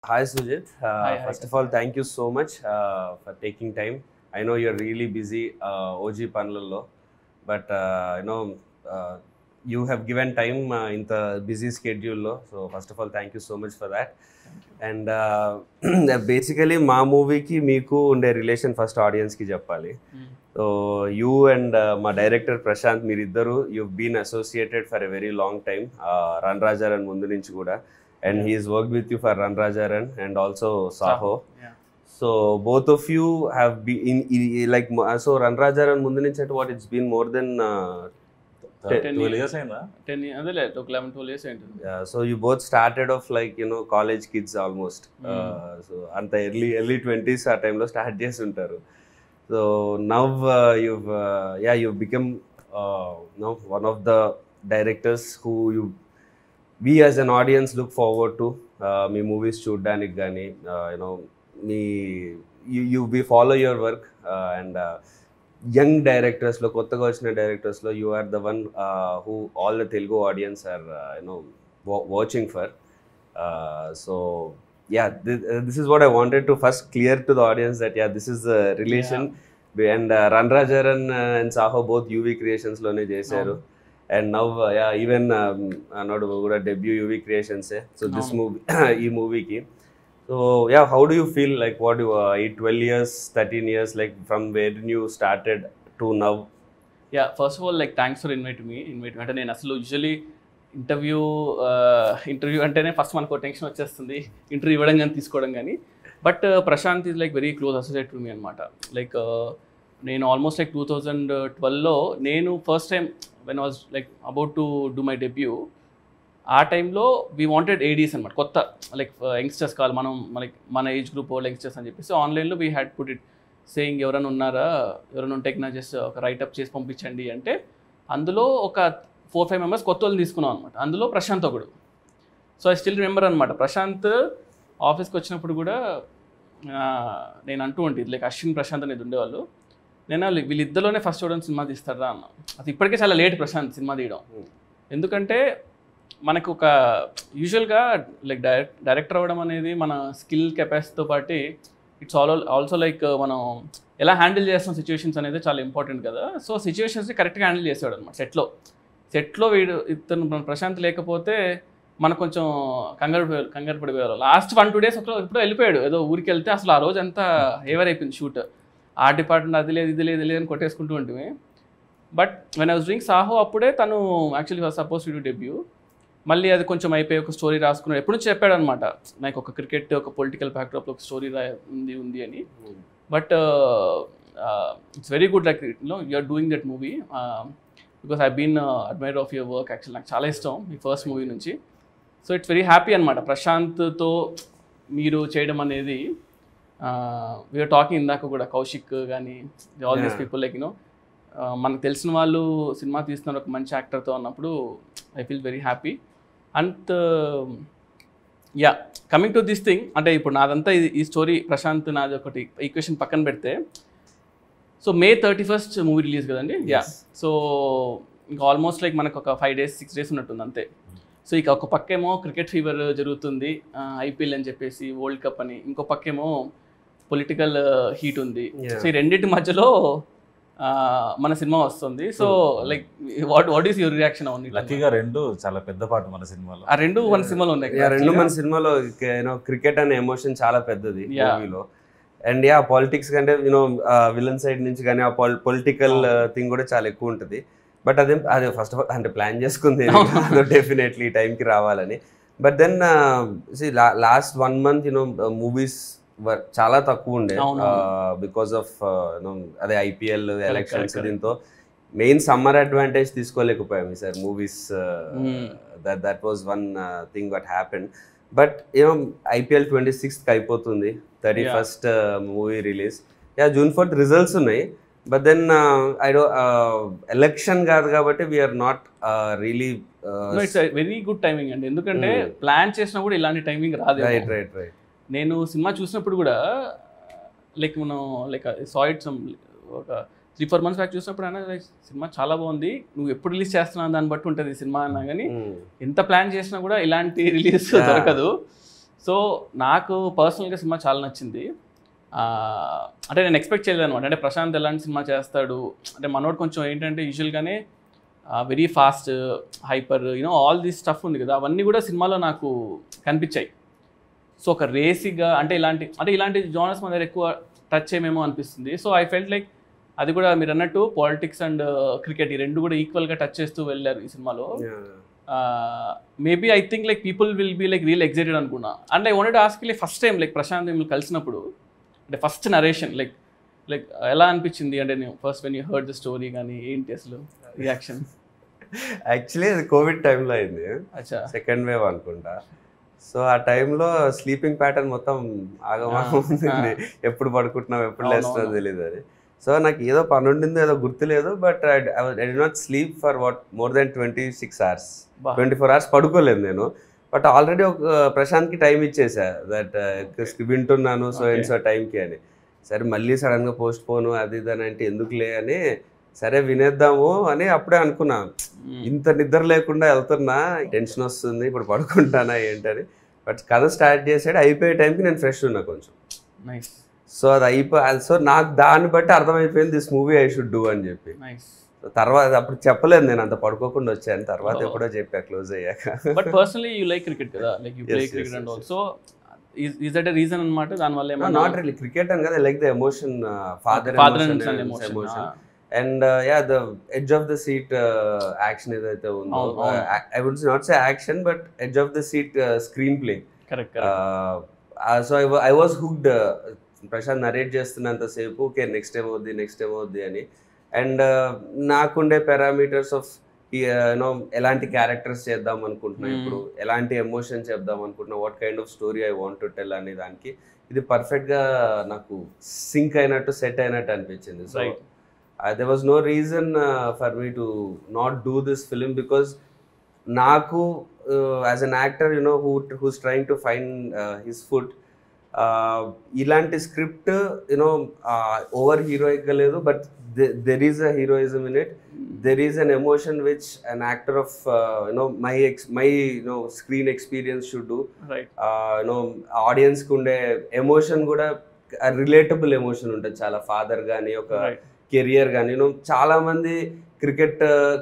Hi Sujit. First of all, thank you so much for taking time. I know you're really busy, OG Panlallo, but uh, you have given time in the busy schedule. So first of all, thank you so much for that. And basically, మా మూవీకి మీకు ఉండే relation first ఆడియన్స్కి చెప్పాలి. So you and మా director Prashanth మీరిద్దరు you been associated for a very long time, run Raja Run ముందు నుంచి కూడా. And he's worked with you for Run Rajaran and also Saho. Yeah. So both of you have been like so Run Rajaran mundu nunchi at what it's been more than 12 years ainda 10 years adele 11-12 years aయింది. Yeah, so you both started off like college kids almost. So anta early 20s ఆ time lo start చేసి ఉంటారు. So now you've become one of the directors who we as an audience look forward to. మీ movies చూడడానికి కానీ we follow your work, and young డైరెక్టర్స్లో కొత్తగా వచ్చిన డైరెక్టర్స్లో you are the one who all the Telugu audience are watching for. So yeah, this is what I wanted to first clear to the audience, that this is the relation. And Run Rajaran and Saho both UV Creations లోనే చేశారు. And now even not kuda debut UV Creations so this movie ee movie ki. So how do you feel, like what you 12 years 13 years, like from where you started to now? First of all, like thanks for inviting me అంటే నేను అసలు usually interview అంటేనే first మనకు tension వచ్చేస్తుంది, interview ఇవ్వడం కానీ తీసుకోవడం కానీ. But Prashanth is like very close associate to me అనమాట. లైక్ నేను ఆల్మోస్ట్ లైక్ 2012లో నేను first time when I was like about to do my debut, ఆ టైంలో వీ వాంటెడ్ ఏడీస్ అనమాట, కొత్త లైక్ యంగ్స్టర్స్ కావాలి, మన ఏజ్ గ్రూప్ వాళ్ళు యంగ్స్టర్స్ అని చెప్పేసి ఆన్లైన్లో we had put it saying ఎవరైనా ఉన్నారా, ఎవరైనా ఉంటే నా జస్ట్ ఒక రైటప్ చేసి పంపించండి అంటే అందులో ఒక 4-5 మెంబర్స్ కొత్త వాళ్ళు తీసుకున్నాం అనమాట. అందులో ప్రశాంత్ ఒకడు. సో ఐ స్టిల్ రిమెంబర్ అనమాట, ప్రశాంత్ ఆఫీస్కి వచ్చినప్పుడు కూడా నేను అంటూ ఉంటుంది లైక్ అశ్విన్ ప్రశాంత్ అనేది ఉండేవాళ్ళు, నేను వీళ్ళిద్దరిలోనే ఫస్ట్ చూడడం సినిమా తీస్తారా అన్న. అది ఇప్పటికే చాలా లేట్ ప్రశాంత్ సినిమా తీయడం, ఎందుకంటే మనకు ఒక యూజువల్గా లైక్ డైరెక్టర్ అవ్వడం అనేది మన స్కిల్ కెపాసిటీతో పాటు ఇట్స్ ఆల్సో లైక్ మనం ఎలా హ్యాండిల్ చేస్తున్న సిచ్యువేషన్స్ అనేది చాలా ఇంపార్టెంట్ కదా. సో సిచ్యువేషన్స్ని కరెక్ట్గా హ్యాండిల్ చేసేవాడు అనమాట. సెట్లో ఇతను ప్రశాంత్ లేకపోతే మనకు కొంచెం కంగారు పడిపోయారు. లాస్ట్ 1-2 days ఎప్పుడో వెళ్ళిపోయాడు, ఏదో ఊరికి వెళ్తే అసలు ఆ రోజు అంతా ఏవర్ అయిపోయింది షూట్. ఆ డిపార్ట్మెంట్ అది లేదు ఇది లేదు అని కొట్టేసుకుంటూ ఉంటుంది. But when I was doing Saaho అప్పుడే తను actually was suppose to debut. మళ్ళీ అది కొంచెం అయిపోయి ఒక స్టోరీ రాసుకున్నాడు. ఎప్పుడు నుంచి చెప్పాడు అనమాట, నాకు ఒక క్రికెట్ ఒక పొలిటికల్ బ్యాక్డ్రాప్లో ఒక స్టోరీ ఉంది అని. But it's very good, like you are doing that movie because I been admirer of your work. Actually నాకు చాలా ఇష్టం మీ ఫస్ట్ మూవీ నుంచి. సో ఇట్స్ వెరీ హ్యాపీ అనమాట ప్రశాంత్తో మీరు చేయడం అనేది. వీఆర్ టాకింగ్ ఇందాక కూడా కౌశిక్ కానీ ఆల్ దీస్ పీపుల్ లైక్ మనకు తెలిసిన వాళ్ళు సినిమా తీస్తున్నారు ఒక మంచి యాక్టర్తో అన్నప్పుడు I feel very happy. And coming to this thing, అంటే ఇప్పుడు నాదంతా ఈ స్టోరీ ప్రశాంత్ నాది ఒకటి ఈక్వేషన్ పక్కన పెడితే, so May 31st movie release కదండి. సో ఇంకా ఆల్మోస్ట్ లైక్ మనకు ఒక 5 days 6 days ఉన్నట్టుంది అంతే. సో ఇక ఒక పక్కేమో క్రికెట్ ఫీవర్ జరుగుతుంది, ఐపీఎల్ అని చెప్పేసి, వరల్డ్ కప్ అని, ఇంకో పక్కేమో పొలిటికల్ హీట్ ఉంది. సో ఈ రెండింటి మధ్యలో మన సినిమా వస్తుంది. So like what is your reaction అవును? లక్కీగా రెండు చాలా పెద్ద పాట మన సినిమాలో, ఆ రెండు మన సినిమాలో ఉన్నాయి. రెండు మన సినిమాలో క్రికెట్ అనే ఎమోషన్ చాలా పెద్దది మూవీలో. అండ్ పాలిటిక్స్ కంటే విలన్ సైడ్ నుంచి కానీ ఆ పొలిటికల్ థింగ్ కూడా చాలా ఎక్కువ ఉంటుంది. బట్ అదే ఫస్ట్ ఆఫ్ ఆల్ అంటే ప్లాన్ చేసుకుంది డెఫినెట్లీ టైంకి రావాలని. But then last 1 month movies చాలా తక్కువ ఉండే బికాస్ ఆఫ్ అదే ఐపీఎల్ ఎలక్షన్స్. దీంతో మెయిన్ సమ్మర్ అడ్వాంటేజ్ తీసుకోలేకపోయాం sir movies. That was one thing what happened. But IPL 26th అయిపోతుంది, 31st movie release. June 4th results ఉన్నాయి. బట్ దెన్ ఎలక్షన్ కాదు కాబట్టి we are not really it's very good timing అండి, ఎందుకంటే plan చేసినా కూడా ఇలాంటి టైమింగ్ రాదు. రైట్ నేను సినిమా చూసినప్పుడు కూడా లైక్ మనం లైక్ సాయిట్ ఒక 3-4 months బ్యాక్ చూసినప్పుడు అయినా లైక్ సినిమా చాలా బాగుంది, నువ్వు ఎప్పుడు రిలీజ్ చేస్తున్నావు దాన్ని బట్టి ఉంటుంది సినిమా అన్నా, కానీ ఎంత ప్లాన్ చేసినా కూడా ఇలాంటి రిలీజ్ దొరకదు. సో నాకు పర్సనల్గా సినిమా చాలా నచ్చింది. అంటే నేను ఎక్స్పెక్ట్ చేయలేదు అనమాట. అంటే ప్రశాంత్ ఎలాంటి సినిమా చేస్తాడు అంటే మనోడు కొంచెం ఏంటంటే యూజువల్గానే very fast hyper all this stuff ఉంది కదా, అవన్నీ కూడా సినిమాలో నాకు కనిపించాయి. సో ఒక రేసీగా అంటే ఇలాంటి జోనర్స్ మన దగ్గర ఎక్కువ టచ్ చేయమేమో అనిపిస్తుంది. సో ఐ ఫెల్ట్ లైక్ అది కూడా మీరు అన్నట్టు పాలిటిక్స్ అండ్ క్రికెట్ ఈ రెండు కూడా ఈక్వల్గా టచ్ చేస్తూ వెళ్ళారు ఈ సినిమాలో. Maybe I think like people will be like real excited అనుకున్నా. And I wanted to ask like first time like Prashanth మిమ్మల్ని కలిసినప్పుడు అంటే ఫస్ట్ నరేషన్ లైక్ ఎలా అనిపించింది అంటే నేను first when you heard the story కానీ ఏంటి అసలు రియాక్షన్? యాక్చువల్లీ అది కోవిడ్ టైంలో అయింది, అచ్చా సెకండ్ వేవ్ అనుకుంటా. సో ఆ టైంలో స్లీపింగ్ ప్యాటర్న్ మొత్తం ఆగమాగం ఉంది, ఎప్పుడు పడుకుంటున్నాం ఎప్పుడు లేస్తున్నాం తెలియదు అది. సో నాకు ఏదో పని ఉండిందో ఏదో గుర్తులేదు, but I did not sleep for more than 26 hours 24 hours పడుకోలేదు నేను. బట్ ఆల్రెడీ ఒక ప్రశాంత్కి టైం ఇచ్చేసా దట్ వింటున్నాను సో అండ్ సో టైంకి అని. సరే మళ్ళీ సడన్గా పోస్ట్ పోను అది ఇది అని అంటే ఎందుకులే అని సరే వినేద్దాము అని అప్పుడే అనుకున్నా. ఇంత నిద్ర లేకుండా వెళ్తున్నా, టెన్షన్ వస్తుంది ఇప్పుడు పడుకుంటానా ఏంటని. బట్ కథ స్టార్ట్ చేసాడు, అయిపోయే టైంకి నేను ఫ్రెష్ ఉన్నా కొంచెం. సో అది సో నాకు దాన్ని బట్టి అర్థమైపోయింది this movie I should do అని చెప్పి. తర్వాత అప్పుడు చెప్పలేదు నేను అంత పడుకోకుండా వచ్చాను, తర్వాత ఎప్పుడో చెప్పా క్లోజ్ అయ్యాక. But personally you like cricket కదా, like you play cricket and also is that a reason అన్నమాట దాని వల్ల ఏమన్నా? నాట్ రియల్లీ క్రికెట్ అని కదా, like the emotion, father emotion and yeah the edge of the seat action ఏదైతే ఉందో, I would not say action but edge of the seat screen play. Correct. So I was hooked. Prashanth narrate చేస్తున్నంతసేపు okay next ఏమవుద్ది అని. And నాకుండే parameters of ఎలాంటి characters చేద్దాం అనుకుంటున్నా, ఇప్పుడు ఎలాంటి ఎమోషన్ చెప్దాం అనుకుంటున్నా, what kind of story I want to tell అనే దానికి ఇది పర్ఫెక్ట్గా నాకు సింక్ అయినట్టు సెట్ అయినట్టు అనిపించింది. So there was no reason for me to not do this film, because నాకు as an actor who's trying to find his foot, ఇలాంటి స్క్రిప్ట్ ఓవర్ హీరోయిక్గా లేదు, but there is a heroism in it. There is an emotion which an actor of my screen experience should do. Right. Audience కు ఉండే emotion కూడా relatable emotion ఉంటుంది చాలా. Father కానీ ఒక career కానీ చాలా మంది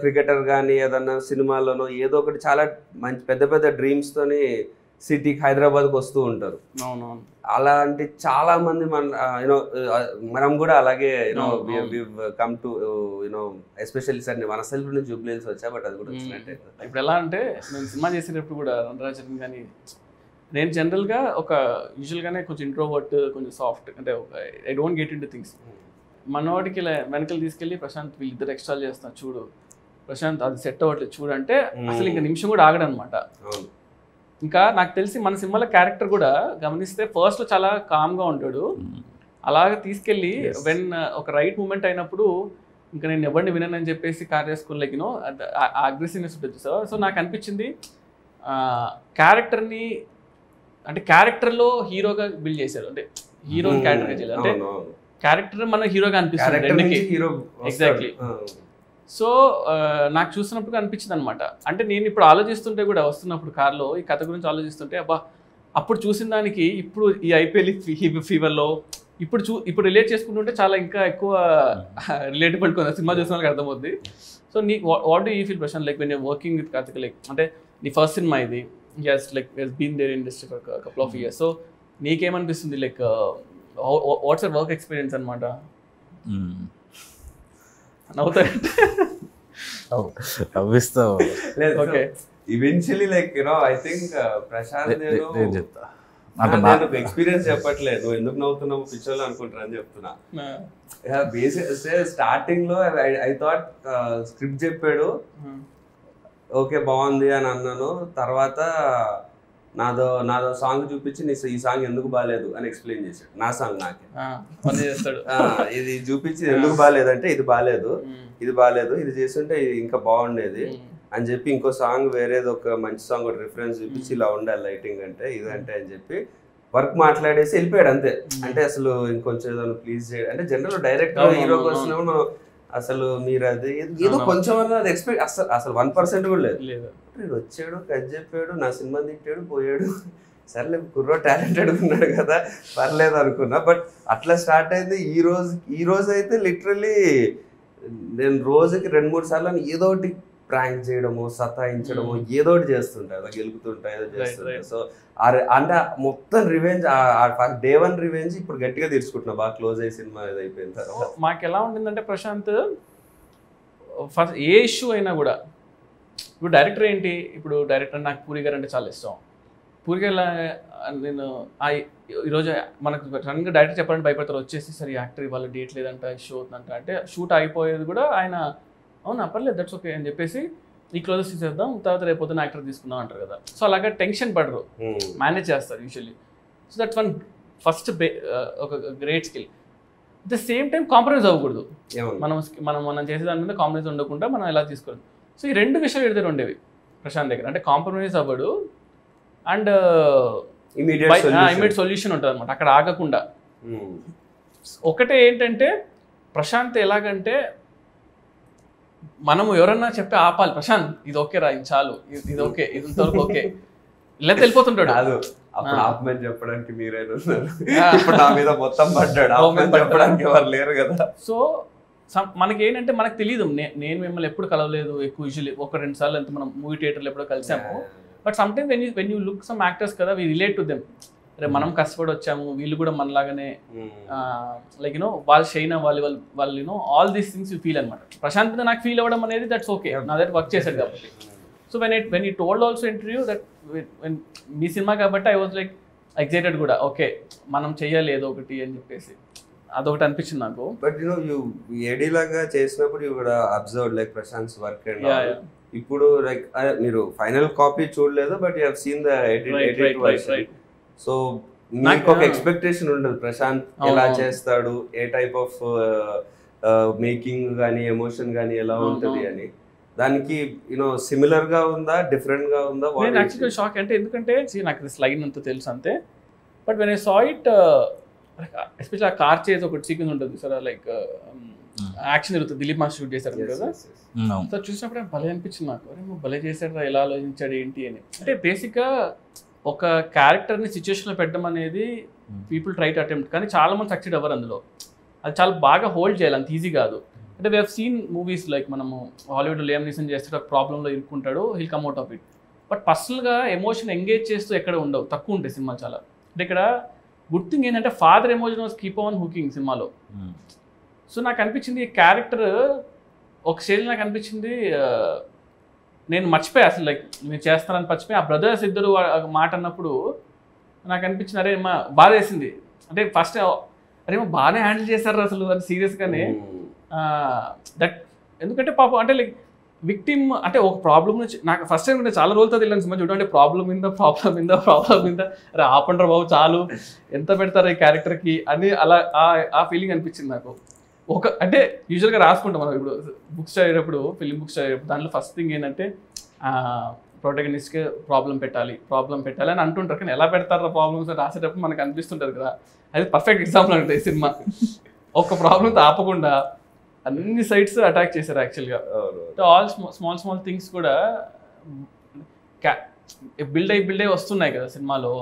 క్రికెటర్ కానీ ఏదన్నా సినిమాలోనో ఏదో ఒకటి చాలా మంచి పెద్ద పెద్ద డ్రీమ్స్ తోని సిటీకి హైదరాబాద్కి వస్తూ ఉంటారు. అలాంటి చాలా మంది మనం కూడా అలాగే కమ్ టు ఎస్పెషల్లీ సార్ మన సెల్ఫ్ నుంచి జూబ్లీహిల్స్ వచ్చా, బట్ అది కూడా వచ్చినట్టే. ఇప్పుడు ఎలా అంటే నేను సినిమా చేసేటప్పుడు కూడా రంగరాజన్ కానీ నేను జనరల్గా ఒక యూజువల్గానే కొంచెం ఇంట్రోవర్ట్, కొంచెం సాఫ్ట్, అంటే I don't get in to things. మనవాడికి వెనకలు తీసుకెళ్ళి ప్రశాంత్ వీళ్ళిద్దరు ఎక్స్ట్రా చేస్తున్నారు చూడు, ప్రశాంత్ అది సెట్ అవ్వట్లేదు చూడు అంటే అసలు ఇంకా నిమిషం కూడా ఆగడనమాట. ఇంకా నాకు తెలిసి మన సినిమాలో క్యారెక్టర్ కూడా గమనిస్తే ఫస్ట్లో చాలా కామ్గా ఉంటాడు, అలాగే తీసుకెళ్ళి వెన్ ఒక రైట్ మూమెంట్ అయినప్పుడు ఇంకా నేను ఎవరిని వినని చెప్పేసి కార్ చేసుకుని లైక్ అగ్రెసివ్నెస్ ఉంటుంది. సో నాకు అనిపించింది క్యారెక్టర్ని అంటే క్యారెక్టర్లో హీరోగా బిల్డ్ చేశారు, అంటే హీరోని క్యారెక్టర్గా చేయాలి, అంటే క్యారెక్టర్ మన హీరోగా అనిపిస్తుంది రెండుకి. ఎగ్జాక్ట్లీ. సో నాకు చూసినప్పుడు అనిపించింది అనమాట. అంటే నేను ఇప్పుడు ఆలోచిస్తుంటే కూడా వస్తున్నప్పుడు కార్లో ఈ కథ గురించి ఆలోచిస్తుంటే అబ్బా అప్పుడు చూసిన దానికి ఇప్పుడు ఈ ఐపీఎల్ ఫీవర్లో ఇప్పుడు రిలేట్ చేసుకుంటుంటే చాలా ఇంకా ఎక్కువ రిలేటబుల్ కొంత సినిమా చూసిన వాళ్ళకి అర్థమవుద్ది. సో నీ what do you feel Prashanth like when you're working with Karthik, like అంటే నీ ఫస్ట్ సినిమా ఇది, yes like has been there in industry for a couple of years, so నీకేమనిపిస్తుంది like what's your work experience అన్నమాట? నవ్విస్తావు. Okay eventually like I think Prashanth నేను చెప్తా, నాకు ఎక్స్పీరియన్స్ చెప్పట్లేదు, నువ్వు ఎందుకు నవ్వుతున్నావు పిక్చర్లో అనుకుంటున్నా అని చెప్తున్నా. స్టార్టింగ్ లో ఐ థాట్ స్క్రిప్ట్ చెప్పాడు ఓకే బాగుంది అని అన్నాను, తర్వాత నాదో సాంగ్ చూపించి ఈ సాంగ్ ఎందుకు బాగాలేదు అని ఎక్స్ప్లెయిన్ చేశాడు. నా సాంగ్ నాకే ఇది చూపించి ఎందుకు బాగాలేదంటే ఇది బాగాలేదు ఇది చేస్తుంటే ఇంకా బాగుండేది అని చెప్పి ఇంకో సాంగ్ వేరేది ఒక మంచి సాంగ్ ఒక రిఫరెన్స్ చూపించి ఇలా ఉండాలి లైటింగ్ అంటే ఇదంటే అని చెప్పి వర్క్ మాట్లాడేసి వెళ్ళిపోయాడు అంతే. అంటే అసలు ఇంకొంచెం ఏదో ప్లీజ్ చేయాలి అంటే జనరల్ డైరెక్టర్ హీరోకి వచ్చినప్పుడు అసలు మీరు అది ఏదో కొంచెం అది ఎక్స్పెక్ట్ అసలు 1% కూడా లేదు. వచ్చాడు కట్ చెప్పాడు నా సినిమా తిట్టాడు పోయాడు సర్లే కుర్రో టాలెంటెడ్ ఉన్నాడు కదా పర్లేదు అనుకున్నా. బట్ అట్లా స్టార్ట్ అయింది. ఈ రోజు అయితే లిటరలీ నేను రోజుకి 2-3 సార్లు ఏదో ఒకటి ప్రాంక్ చేయడము, సతాయించడము, ఏదో ఒకటి చేస్తుంటా, అలా గెలుపుతుంటా, ఏదో చేస్తుంటా. సో అంటే మొత్తం రివెంజ్, డే 1 రివెంజ్ ఇప్పుడు గట్టిగా తీర్చుకుంటున్నా, బాగా క్లోజ్ అయ్యి సినిమా ఇది అయిపోయిన తర్వాత. మాకు ఎలా ఉంటుందంటే ప్రశాంత్, ఫస్ట్ ఏ ఇష్యూ అయినా కూడా, ఇప్పుడు డైరెక్టర్ ఏంటి, ఇప్పుడు డైరెక్టర్ నాకు పూరి గారు అంటే చాలా ఇష్టం. పూరి గారు నేను ఈరోజు మనకు సడన్గా డైరెక్టర్ చెప్పాలంటే భయపడతారు, వచ్చేసి సరే యాక్టర్ ఇవాళ డేట్ లేదంట, ఇష్యూ అవుతుందంట అంటే షూట్ అయిపోయేది కూడా ఆయన అవునా పర్లేదు దట్స్ ఓకే అని చెప్పేసి ఈ క్లోజెస్ తీసేద్దాం, తర్వాత రేపు పొద్దున యాక్టర్ తీసుకుందాం అంటారు కదా. సో అలాగే టెన్షన్ పడరు, మేనేజ్ చేస్తారు usually. So that's one first ఒక great skill. At the same time compromise అవ్వకూడదు. మనం చేసే దాని మీద కాంప్రమైజ్ ఉండకుండా మనం ఎలా తీసుకోవాలి. సో ఈ 2 విషయాలు ఎదురు ఉండేవి ప్రశాంత్ దగ్గర, అంటే కాంప్రమైజ్ అవ్వడు అండ్ ఇమీడియట్ సొల్యూషన్ ఉంటుంది అనమాట, అక్కడ ఆగకుండా. ఒకటే ఏంటంటే ప్రశాంత్ ఎలాగంటే మనము ఎవరన్నా చెప్పి ఆపాలి, ప్రశాంత్ ఇది ఓకే రా, ఇది చాలు, ఇది ఓకే, ఇది ఇంతవరకు ఓకే, ఇలా వెళ్ళిపోతుంటాడు. అప్పుడు ఆపమని చెప్పడానికి మీరైనా ఇప్పుడు నా మీద మొత్తం పడ్డాడు, చెప్పడానికి ఎవరు లేరు కదా. సో మనకి ఏంటంటే మనకు తెలియదు, నేను మిమ్మల్ని ఎప్పుడు కలవలేదు ఎక్కువ, యూజువల్లీ 1-2 సార్లు అంత మనం మూవీ థియేటర్లో ఎప్పుడో కలిసాము. But some times when you look some actors కదా, వీ రిలేట్ టు దెమ్. అరే మనం కష్టపడి వచ్చాము, వీళ్ళు కూడా మనలాగానే లైక్ యూనో వాళ్ళు షైన్ వాళ్ళు you know all these things you feel అనమాట. ప్రశాంత్ నాకు ఫీల్ అవ్వడం అనేది దట్స్ ఓకే, నా దగ్గర వర్క్ చేశాడు కాబట్టి. So when you told also interview that me cinema కాబట్టి ఐ వాజ్ లైక్ ఎక్సైటెడ్ కూడా, ఓకే మనం చెయ్యాలి ఏదో ఒకటి అని చెప్పేసి, అదొకటి అనిపించింది నాకు. బట్ యు ఏడీ లాగా చేసినప్పుడు యు కూడా observe like Prashanth work and ఇప్పుడు లైక్ మీరు ఫైనల్ కాపీ చూడలేదు, but you have seen the edit version. So నాకు ఒక ఎక్స్పెక్టేషన్ ఉండదు ప్రశాంత్ ఎలా చేస్తాడు, ఏ టైప్ ఆఫ్ మేకింగ్ కానీ ఎమోషన్ కానీ ఎలా ఉంటుంది అని. దానికి యూనో సిమిలర్ గా ఉందా, డిఫరెంట్ గా ఉందా? నేను యాక్చువల్గా షాక్, అంటే ఎందుకంటే నాకు స్లైడ్ అంతా తెలుసు అంతే, but when I saw it especially ఆ కార్ చేసి ఒకటి సీక్వెన్స్ ఉంటుంది సార్, లైక్ యాక్షన్ జరుగుతుంది, దిలీప్ మాస్టర్ షూట్ చేశారు కదా. సో చూసినప్పుడు భలే అనిపించింది నాకు, అరే భలే చేశాడు, ఎలా ఆలోచించాడు ఏంటి అని. అంటే బేసిక్గా ఒక క్యారెక్టర్ని సిచ్యువేషన్లో పెట్టడం అనేది పీపుల్ ట్రై టు అటెంప్ట్, కానీ చాలా మంది సక్సెడ్ అవ్వరు అందులో. అది చాలా బాగా హోల్డ్ చేయాలి, అంత ఈజీ కాదు. అంటే we have seen movies like మనము హాలీవుడ్ లియామ్ నీసన్ చేస్తే ప్రాబ్లంలో ఇరుక్కుంటాడు, he'll come out of it. But పర్సనల్గా ఎమోషన్ ఎంగేజ్ చేస్తూ ఎక్కడ ఉండవు, తక్కువ ఉంటాయి సినిమాలు చాలా. అంటే ఇక్కడ గుడ్ థింగ్ ఏంటంటే father emotion was keep on hooking సినిమాలో. సో నాకు అనిపించింది ఈ క్యారెక్టర్ ఒక స్టేజ్ నాకు అనిపించింది నేను మర్చిపోయా అసలు, లైక్ నేను చేస్తానని మర్చిపోయి ఆ బ్రదర్స్ ఇద్దరు మాట అన్నప్పుడు నాకు అనిపించింది అరే మా బాధ వేసింది. అంటే ఫస్ట్ అరే మా బాగానే హ్యాండిల్ చేశారు అసలు అని సీరియస్గానే. దట్ ఎందుకంటే పాపం అంటే లైక్ విక్టిమ్ అంటే ఒక ప్రాబ్లమ్ నుంచి నాకు ఫస్ట్ టైం అంటే చాలా రోజులతో తెలియని సినిమా చూడండి, ప్రాబ్లం మీద అరే ఆపండ్రా బాబు చాలు, ఎంత పెడతారు ఈ క్యారెక్టర్కి అని అలా ఆ ఫీలింగ్ అనిపించింది నాకు. ఒక అంటే యూజువల్గా రాసుకుంటాం మనం ఇప్పుడు బుక్స్ చదివేటప్పుడు, ఫిలిం బుక్స్ చదివేటప్పుడు దాంట్లో ఫస్ట్ థింగ్ ఏంటంటే ప్రొటగనిస్ట్కి ప్రాబ్లం పెట్టాలి అని అంటుంటారు, కానీ ఎలా పెడతారు ప్రాబ్లమ్స్ రాసేటప్పుడు మనకు అనిపిస్తుంటుంది కదా. అది పర్ఫెక్ట్ ఎగ్జాంపుల్ అంటే ఈ సినిమా ఒక ప్రాబ్లంతో ఆపకుండా అన్ని సైడ్స్ అటాక్ చేశారు యాక్చువల్గా. ఆల్ స్మాల్ థింగ్స్ కూడా బిల్డ్ అయ్యి వస్తున్నాయి కదా సినిమాలో.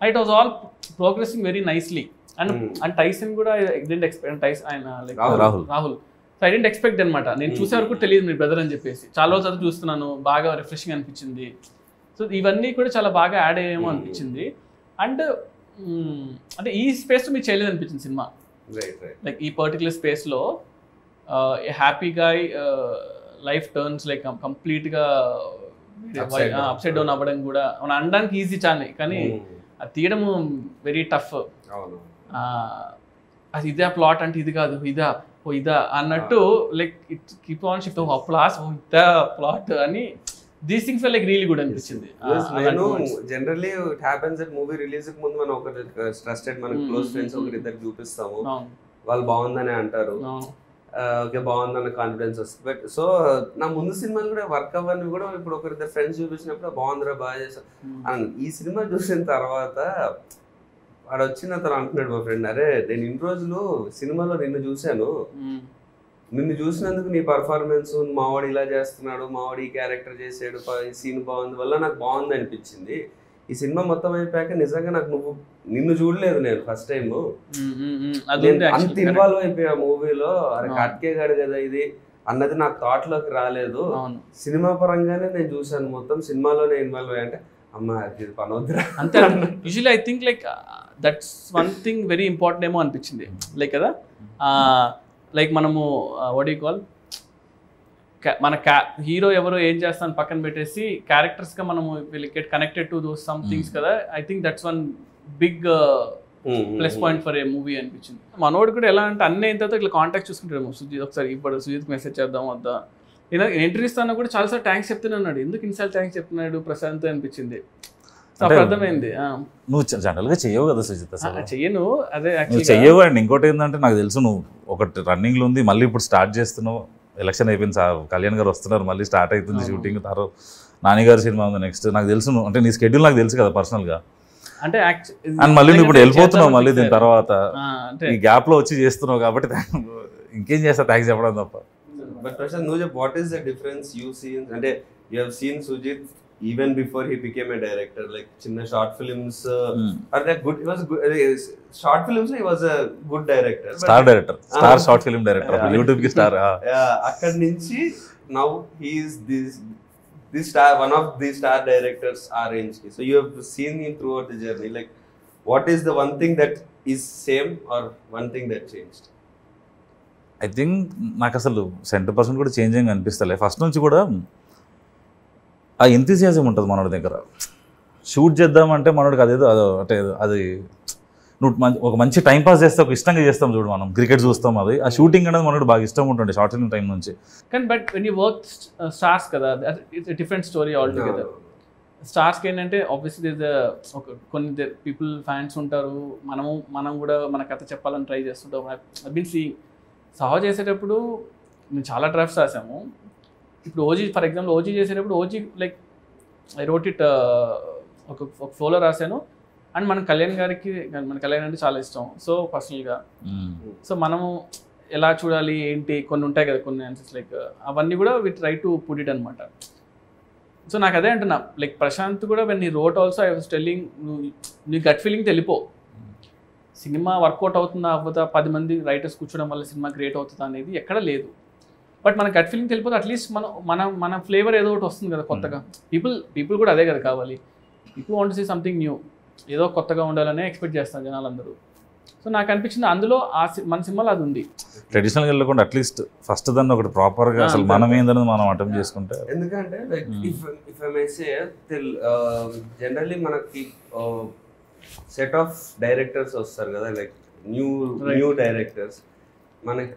It was all progressing very nicely. And Tyson కూడా డెంట్ ఎక్స్పెక్ట్, ఆయన like Rahul, so I didn't expect అనమాట. నేను చూసే వరకు తెలియదు మీ బ్రదర్ అని చెప్పేసి, చాలా రోజులు అది చూస్తున్నాను, బాగా రిఫ్రెషింగ్ అనిపించింది. సో ఇవన్నీ కూడా చాలా బాగా యాడ్ అయ్యేమో అనిపించింది. అండ్ అంటే ఈ స్పేస్లో మీరు చేయలేదు అనిపించింది సినిమా, లైక్ ఈ పర్టికులర్ స్పేస్లో happy guy life turns like కంప్లీట్గా అప్సైడ్ డౌన్ అవ్వడం కూడా మనం అనడానికి ఈజీ చాలా, కానీ అది తీయడం వెరీ టఫ్. అది ఇదే ప్లాట్ అంటే ఇది కాదు, ఇదా అన్నట్టు like it keep on shift plots ఇదా ప్లాట్ అని these things like really good అనిపించింది. నేను generally it happens that movie release కి ముందు మనం ఒక ట్రస్టెడ్ మన క్లోజ్ ఫ్రెండ్స్ ఒకరి ఇద్దరు చూపిస్తాము, వాళ్ళు బాగుందని అంటారు, ఓకే బాగుందన్న కాన్ఫిడెన్స్ వస్తుంది. బట్ సో నా ముందు సినిమాలు కూడా వర్క్ అవ్వని కూడా ఇప్పుడు ఒకరిద్దరు ఫ్రెండ్స్ చూపించినప్పుడు బాగుందిరా బాగా చేస్తాను. ఈ సినిమా చూసిన తర్వాత వాడు వచ్చిన అతను అంటున్నాడు మా ఫ్రెండ్, అరే నేను ఇన్ని రోజులు సినిమాలో నిన్ను చూశాను, నిన్ను చూసినందుకు నీ పర్ఫార్మెన్స్ మావాడు ఇలా చేస్తున్నాడు, మావాడు ఈ క్యారెక్టర్ చేసాడు, ఈ సీన్ బాగుంది వల్ల నాకు బాగుంది అనిపించింది, ఈ సినిమా మొత్తం అయిపోయాక నిజంగా నాకు నిన్ను చూడలేదు నేను ఫస్ట్ టైం, అంత ఇన్వాల్వ్ అయిపోయా మూవీలో. అరే కార్తికే గాడు కదా ఇది అన్నది నాకు థాట్ లోకి రాలేదు. సినిమా పరంగానే నేను చూసాను మొత్తం, సినిమాలోనే ఇన్వాల్వ్ అయ్యా. అంటే అమ్మా ఇది పనొద్దురా అంతే. Usually I think like that's one thing very important ఏమో అనిపించింది. లైక్ కదా లైక్ మనము వాట్ యు కాల్ మన హీరో ఎవరో ఏం చేస్తాను పక్కన పెట్టేసి క్యారెక్టర్స్గా మనము will get connected to those some things కదా. I think that's one big plus point for a movie అనిపించింది. మనోడు కూడా ఎలా అంటే అన్నీ అయిన తర్వాత ఇట్లా కాంటాక్ట్ చూసుకుంటాడు. సుజిత్ ఒకసారి ఇప్పుడు సుజిత్కి మెసేజ్ చేద్దాం వద్దా, నేను ఇంటర్వ్యూ ఇస్తాను కూడా చాలాసార్లు థ్యాంక్స్ చెప్తూనే ఉన్నాడు. ఎందుకు ఇన్సార్లు థ్యాంక్స్ చెప్తున్నాడు ప్రశాంత్ అనిపించింది. అప్పుడు అర్థమైంది నువ్వు జనరల్గా చెయ్యవు కదా సుజిత్, చెయ్యను. అదే నువ్వు చెయ్యవు. అండ్ ఇంకోటి ఏంటంటే నాకు తెలుసు నువ్వు ఒకటి రన్నింగ్లో ఉంది, మళ్ళీ ఇప్పుడు స్టార్ట్ చేస్తున్నావు. ఎలక్షన్ అయిపోయింది, కళ్యాణ్ గారు వస్తున్నారు, మళ్ళీ స్టార్ట్ అవుతుంది షూటింగ్. తర్వాత నానిగారి సినిమా ఉంది నెక్స్ట్. నాకు తెలుసు నువ్వు అంటే నీ స్కెడ్యూల్ నాకు తెలుసు కదా పర్సనల్గా. అంటే అండ్ మళ్ళీ నువ్వు ఇప్పుడు వెళ్ళిపోతున్నావు మళ్ళీ దీని తర్వాత, ఈ గ్యాప్ లో వచ్చి చేస్తున్నావు కాబట్టి ఇంకేం చేస్తా థ్యాంక్స్ చెప్పడం తప్ప. బట్ ప్రశాంత్ నువ్వు చెప్పు, what is the difference you seen? అంటే you have seen Sujith even before he became a director, like chinna short films are that good, he was good, short films he was a good director, star short film director of YouTube ki star. Yeah, akkad nunchi now he is this star, one of the star directors our range. So you have seen him throughout the journey. Like what is the one thing that is same or one thing that changed? I think నాకు అసలు 100% కూడా changing అనిపిస్తలే. First నుంచి కూడా ఆ ఎంతూసియాజం ఉంటుంది మనోడి దగ్గర. Shoot చేద్దామంటే మనోడికి అదేదో అంటే అది నువ్వు ఒక మంచి టైం పాస్ చేస్తే ఒక ఇష్టంగా చేస్తాం చూడు, మనం క్రికెట్ చూస్తాం, అది ఆ షూటింగ్ అనేది మనోడు బాగా ఇష్టం ఉంటుంది షార్ట్ ఫిల్మ్ టైం నుంచి. కానీ but when you work stars కదా, it's different story all together. స్టార్స్కి ఏంటంటే ఆబ్వియస్లీ ఒక కొన్ని పీపుల్ ఫ్యాన్స్ ఉంటారు, మనం కూడా మన కథ చెప్పాలని ట్రై చేస్తుంటాం. ఐ బీన్ సీయింగ్ సహా చేసేటప్పుడు మేము చాలా డ్రాఫ్ట్స్ రాసాము. ఇప్పుడు ఓజీ ఫర్ ఎగ్జాంపుల్ ఓజీ చేసేటప్పుడు OG like I wrote it ఒక ఫ్లోలో రాశాను. అండ్ మన కళ్యాణ్ అంటే చాలా ఇష్టం. సో పర్సనల్గా సో మనము ఎలా చూడాలి ఏంటి కొన్ని ఉంటాయి కదా, కొన్ని ఆన్సర్స్ లైక్ అవన్నీ కూడా we try to put it అనమాట. సో నాకు అదే అంటున్నా, లైక్ ప్రశాంత్ కూడా వెన్ నీ wrote also I was telling, నీ గట్ ఫీలింగ్ తెలిపో సినిమా వర్కౌట్ అవుతుందా అవ్వదా, 10 మంది రైటర్స్ కూర్చోవడం వల్ల సినిమా క్రియేట్ అవుతుందా అనేది ఎక్కడ లేదు. బట్ మన గట్ ఫీలింగ్ తెలిపోతే అట్లీస్ట్ మన ఫ్లేవర్ ఏదో ఒకటి వస్తుంది కదా కొత్తగా. పీపుల్ కూడా అదే కదా కావాలి. People want to see something new, ఏదో కొత్తగా ఉండాలనే ఎక్స్పెక్ట్ చేస్తారు జనాలందరూ. సో నాకు అనిపించింది అందులో మన సినిమాలో అది ఉంది. ట్రెడిషనల్గా వెళ్ళకుండా అట్లీస్ట్ ఫస్ట్ దాన్ని ఒకటి ప్రాపర్గా అసలు మనం ఏందనేది మనం అటెంప్ట్ చేసుకుంటే. ఎందుకంటే like if I may say generally మనకి సెట్ ఆఫ్ డైరెక్టర్స్ వస్తారు కదా, లైక్ న్యూ డైరెక్టర్స్. మనకి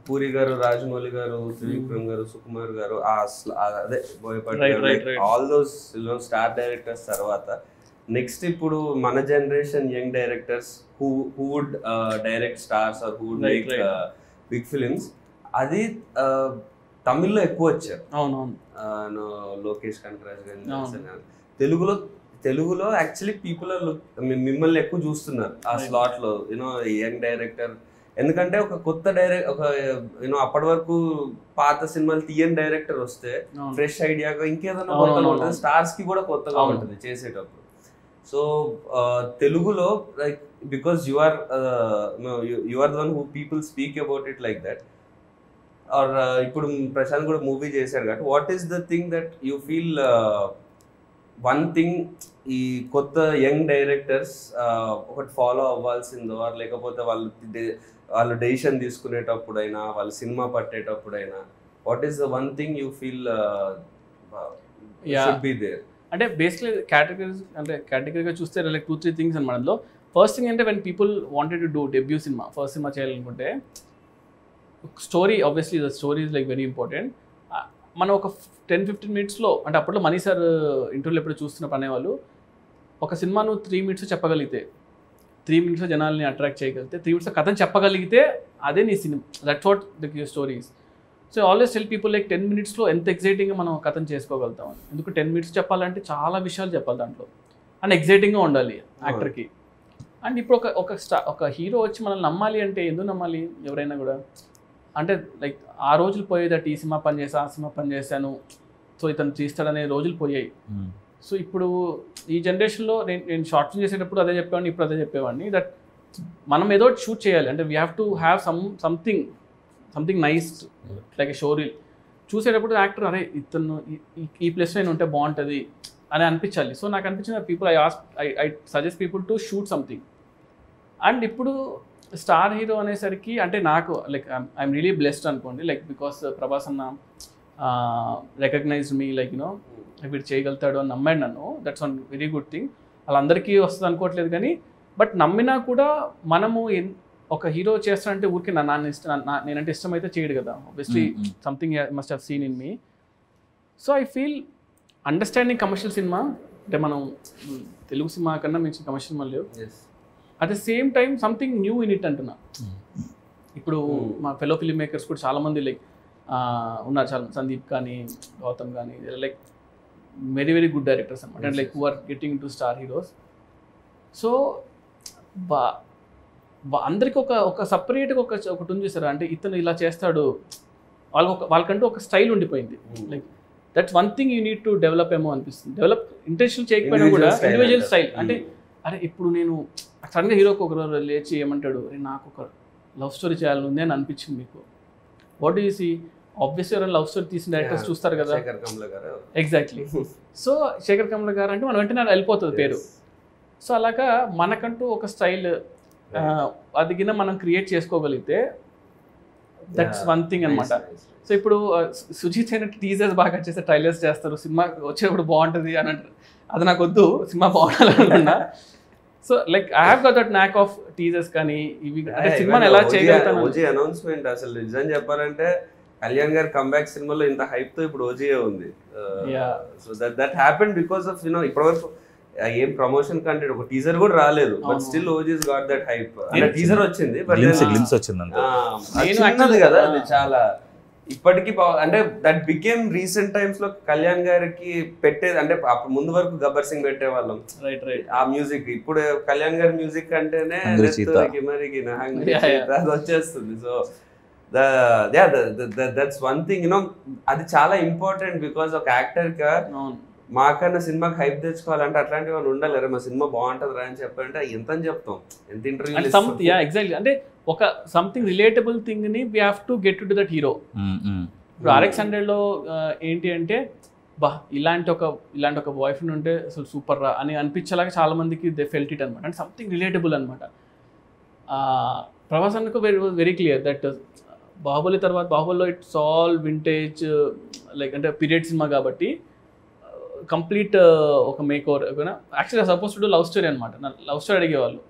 పూరి గారు, రాజమౌళి గారు, త్రివిక్రమ్ గారు, సుకుమార్ గారు, అదే Boyapati, all those star directors తర్వాత నెక్స్ట్ ఇప్పుడు మన generation young directors who would direct stars or who would make big films. అది తమిళ్లో ఎక్కువ వచ్చారు. అవునవును, లోకేష్ కనకరాజ్ గారు. తెలుగులో యాక్చువల్లీ పీపుల్ మిమ్మల్ని ఎక్కువ చూస్తున్నారు ఆ స్లాట్ లో, యూనో యంగ్ డైరెక్టర్. ఎందుకంటే ఒక కొత్త ఒక యూనో అప్పటి వరకు పాత సినిమాలు తీయని డైరెక్టర్ వస్తే ఫ్రెష్ ఐడియాగా ఇంకేదైనా కొత్తగా ఉంటుంది, స్టార్స్ కి కూడా కొత్తగా ఉంటుంది చేసేటప్పుడు. సో తెలుగులో like because you are the one who people speak about it like that. Or ఇప్పుడు ప్రశాంత్ కూడా మూవీ చేశాడు కాబట్టి what is the thing that you feel one thing ఈ కొత్త యంగ్ డైరెక్టర్స్ ఒకటి ఫాలో అవ్వాల్సిందో, లేకపోతే వాళ్ళు డెసిషన్ తీసుకునేటప్పుడైనా, వాళ్ళు సినిమా పట్టేటప్పుడైనా, what is the one thing you feel should be there? అంటే బేసిక్లీ కేటగిరీగా చూస్తే లైక్ 2-3 థింగ్స్ అనమాట. అందులో ఫస్ట్ థింగ్ అంటే when people wanted to do debut సినిమా, ఫస్ట్ సినిమా చేయాలనుకుంటే story, obviously the story is like very important. మనం ఒక 10-15 మినిట్స్లో, అంటే అప్పట్లో మనీ సార్ ఇంటర్వ్యూలో ఎప్పుడు చూస్తున్నప్పుడు అనేవాళ్ళు, ఒక సినిమా నువ్వు 3 మినిట్స్ చెప్పగలిగితే, 3 మినిట్స్లో జనాల్ని అట్రాక్ట్ చేయగలిగితే, 3 మినిట్స్లో కథను చెప్పగలిగితే అదే నీ cinema. That's what the stories. So always tell people like 10 మినిట్స్లో ఎంత ఎగ్జైటింగ్గా మనం కథను చేసుకోగలుగుతాం. ఎందుకు 10 మినిట్స్ చెప్పాలంటే చాలా విషయాలు చెప్పాలి దాంట్లో, అండ్ ఎగ్జైటింగ్గా ఉండాలి యాక్టర్కి. అండ్ ఇప్పుడు ఒక హీరో వచ్చి మనల్ని నమ్మాలి అంటే ఎందుకు నమ్మాలి ఎవరైనా కూడా? అంటే లైక్ ఆ రోజులు పోయేదట, ఈ సినిమా పని చేసా, ఆ సినిమా పని చేశాను, సో ఇతను తీస్తాడనే రోజులు పోయాయి. సో ఇప్పుడు ఈ జనరేషన్లో నేను షార్ట్ ఫిల్మ్ చేసేటప్పుడు అదే చెప్పేవాడిని, ఇప్పుడు అదే చెప్పేవాడిని, దట్ మనం ఏదో షూట్ చేయాలి అంటే we have to have something nice like a show reel. చూసేటప్పుడు యాక్టర్ అరే ఇతను ఈ ప్లేస్లో నేను ఉంటే బాగుంటుంది అని అనిపించాలి. సో నాకు అనిపించిన people I suggest people to shoot something. And ఇప్పుడు స్టార్ హీరో అనేసరికి అంటే నాకు లైక్ ఐఎమ్ రియలీ బ్లెస్డ్ అనుకోండి, లైక్ బికాస్ ప్రభాస్ అన్న రికగ్నైజ్డ్ మీ, లైక్ యూనో వీడు చేయగలుగుతాడు అని నమ్మాడు నన్ను. That's one very good thing. వాళ్ళందరికీ వస్తుంది అనుకోవట్లేదు కానీ, బట్ నమ్మినా కూడా మనము ఒక హీరో చేస్తానంటే ఊరికి నేనంటే ఇష్టమైతే చేయడు కదా, obviously something must have seen in me. So I feel understanding commercial cinema అంటే మనం తెలుగు సినిమా కన్నా మించిన కమర్షియల్ సినిమా లేవు. At the same time something new in it అంటున్నా. ఇప్పుడు మా ఫెలో ఫిల్మ్ మేకర్స్ కూడా చాలామంది లైక్ ఉన్నారు, చాలా సందీప్ కానీ గౌతమ్ కానీ like very very good directors అనమాట, and like who are getting to star heroes. So అందరికీ ఒక సపరేట్గా ఒకటి ఉంది చూసారా, అంటే ఇతను ఇలా చేస్తాడు, వాళ్ళకంటూ ఒక స్టైల్ ఉండిపోయింది. Like that's one thing you need to develop ఏమో అనిపిస్తుంది. డెవలప్ ఇంటెన్షన్ చేయకపోయినా కూడా ఇండివిజువల్ స్టైల్. అంటే అరే ఇప్పుడు నేను సడన్గా హీరోకి ఒకరు లేచి ఏమంటాడు, నాకు ఒక లవ్ స్టోరీ చేయాలని ఉంది అని అనిపించింది మీకు, what do you see? Obviously ఎవరైనా లవ్ స్టోరీ తీసిన డైరెక్టర్స్ చూస్తారు కదా. ఎగ్జాక్ట్లీ. సో శేఖర్ కమల గారు అంటే మనం వెంటనే వెళ్ళిపోతుంది పేరు. సో అలాగా మనకంటూ ఒక స్టైల్ అది కింద మనం క్రియేట్ చేసుకోగలిగితే దట్స్ వన్ థింగ్ అనమాట. సో ఇప్పుడు సుజీత్ అయిన టీజర్స్ బాగా చేస్తే ట్రైలర్స్ చేస్తారు, సినిమా వచ్చేటప్పుడు బాగుంటుంది అని అంటారు. అది నాకు వద్దు, సినిమా బాగుండాలనుకున్నా. So like I have got that knack of teasers కానీ ఇవి అంటే సినిమాని ఎలా చేయగలుగుతాను. ఓజీ అనౌన్స్మెంట్ అసలు నిజం చెప్పాలంటే కళ్యాణ్ గారి కంబ్యాక్ సినిమాలో ఇంత హైప్ తో ఇప్పుడు ఓజీ ఉంది. So that happened because of you know ఇప్పటివరకు ఏం ప్రమోషన్ కంటెంట్ ఒక టీజర్ కూడా రాలేదు, but still OGs got that hype. అంటే టీజర్ వచ్చింది, బట్ గ్లిమ్స్ వచ్చింది అంతే కదా. అది చాలా ఇప్పటికీ అంటే దట్ బికేమ్ రీసెంట్ టైమ్స్ లో కళ్యాణ్ గారికి పెట్టేది. అంటే ముందు వరకు గబ్బర్ సింగ్ పెట్టే వాళ్ళం ఆ మ్యూజిక్, ఇప్పుడు కళ్యాణ్ గారి మ్యూజిక్ అంటేనే అది వచ్చేస్తుంది. So that's one thing you know, అది చాలా ఇంపార్టెంట్. బికాస్ ఒక యాక్టర్ గా మాకన్నా సినిమాకి హైప్ తెచ్చుకోవాలంటే అట్లాంటివి వాళ్ళు ఉండాలి. మా సినిమా బాగుంటుంది రా అని చెప్పాలంటే ఎంత అని చెప్తాం, ఎంత ఇంటర్వ్యూ. ఎగ్జాక్ట్లీ, అంటే ఒక సంథింగ్ రిలేటబుల్ థింగ్ ని we have to get to that hero. ఇప్పుడు RX100లో ఏంటి అంటే బా ఇలాంటి ఒక బాయ్ ఫ్రెండ్ ఉంటే అసలు సూపర్ రా అని అనిపించేలాగా చాలా మందికి దే ఫెల్ట్ ఇట్ అనమాట. అంటే సంథింగ్ రిలేటబుల్ అనమాట. ప్రభాస్ అన్నకు వెరీ క్లియర్ దట్ బాహుబలి తర్వాత బాహుబలిలో ఇట్స్ ఆల్ వింటేజ్ లైక్ అంటే పీరియడ్ సినిమా కాబట్టి కంప్లీట్ ఒక మేక్ ఓవర్. యాక్చువల్గా సపోజ్ టు లవ్ స్టోరీ అనమాట. లవ్ స్టోరీ అడిగేవాళ్ళు,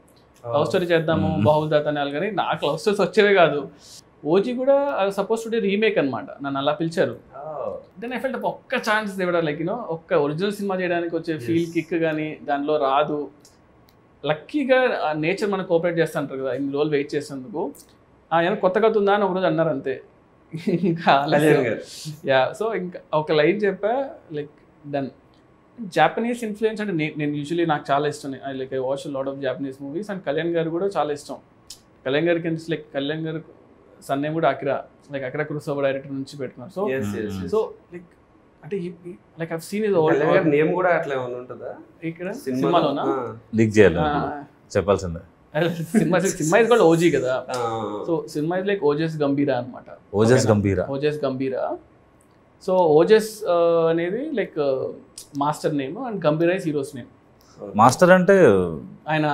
లవ్ స్టోరీ చేద్దాము బాహుబలి దాత అని. కానీ నాకు లవ్ స్టోరీస్ వచ్చేవే కాదు. ఓజీ కూడా సపోజ్ టు రీమేక్ అనమాట, నన్ను అలా పిలిచారు. దెన్ ఐ ఫెల్ట్ ఒక్క ఛాన్స్ ఇవ్వడం లైక్ యూనో ఒక్క ఒరిజినల్ సినిమా చేయడానికి వచ్చే ఫీల్ కిక్ కానీ దానిలో రాదు. లక్కీగా నేచర్ మనకు కోఆపరేట్ చేస్తూ ఉంటారు కదా, ఇన్ని రోజులు వెయిట్ చేసేందుకు. ఏమైనా కొత్త కథ ఉందా అని ఒకరోజు అన్నారు అంతే. ఇంకా సో ఇంకా ఒక లైన్ చెప్పా లైక్ డన్. జాపనీస్ ఇన్ఫ్లుయెన్స్ అంటే నేను యూజువలీ నాకు చాలా ఇష్టం. Like I watch lot of Japanese movies. And Kalyan గారు కూడా చాలా ఇష్టం. కళ్యాణ్ గారికి లైక్ కళ్యాణ్ గారు సన్ నేమ్ కూడా అకిరా కురోసావా డైరెక్టర్ నుంచి పెట్టుకున్నారు. సో లైక్ అంటే like I seen his name కూడా అట్లా ఉంటుందా ఇక్కడ సినిమాలోనా? లీక్ చేయాలి చెప్పాల్సిందే. సినిమా ఇస్ కాల్డ్ ఓజీ కదా. So cinema is like Ojas గంభీరా అనమాట. ఓజస్ గంభీరా. సో ఓజస్ అనేది like master name and గంభీరా is heroes name. Master అంటే ఆయన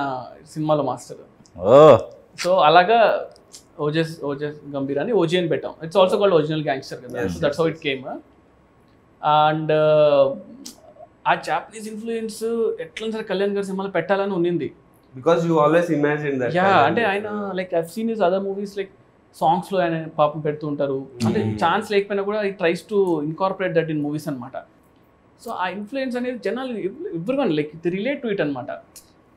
సినిమాలో మాస్టర్. సో అలాగా ఓజస్ గంభీరా అని ఓజీ అని పెట్టాం. It's also called original gangster కదా. So that's how it came. And ఆ జాపనీస్ ఇన్ఫ్లుయెన్స్ ఎట్లా సరే కళ్యాణ్ గారి సినిమాలో పెట్టాలని ఉన్నింది. Because you always imagine that. Yeah, అంటే ఆయన like I've seen his other movies like సాంగ్స్లో ఆయన పాపం పెడుతూ ఉంటారు. అంటే ఛాన్స్ లేకపోయినా కూడా ఈ tries to incorporate that in movies అనమాట. సో ఆ ఇన్ఫ్లుయెన్స్ అనేది జనాలు everyone like the relate to it అనమాట.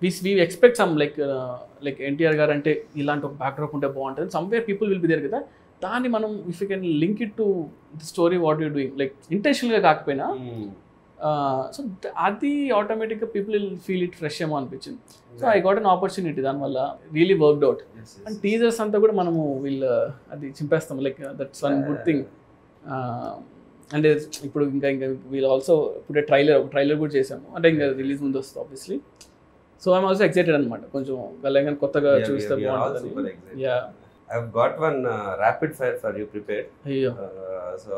We expect some like NTR గారు అంటే ఇలాంటి ఒక బ్యాక్డ్రాప్ ఉంటే బాగుంటుంది. Somewhere people will be there కదా. దాన్ని మనం if you can link it to the story what you doing like ఇంటెన్షనల్గా కాకపోయినా సో అది ఆటోమేటిక్గా people will feel it fresh ఏమో అనిపించింది. So I got an opportunity, దానివల్ల really worked out. And teasers అంతా కూడా మనము అది చింపేస్తాం like that's one good thing. అంటే ఇప్పుడు ఇంకా వీళ్ళు ఆల్సో ఇప్పుడు ట్రైలర్ కూడా చేసాము, అంటే ఇంకా రిలీజ్ ముందు వస్తుంది obviously. So I'm also excited అనమాట, కొంచెం కళ్యాణ్ కొత్తగా చూస్తే బాగుంటుంది. Yeah, I've got one rapid fire for you prepared. అయ్యో, So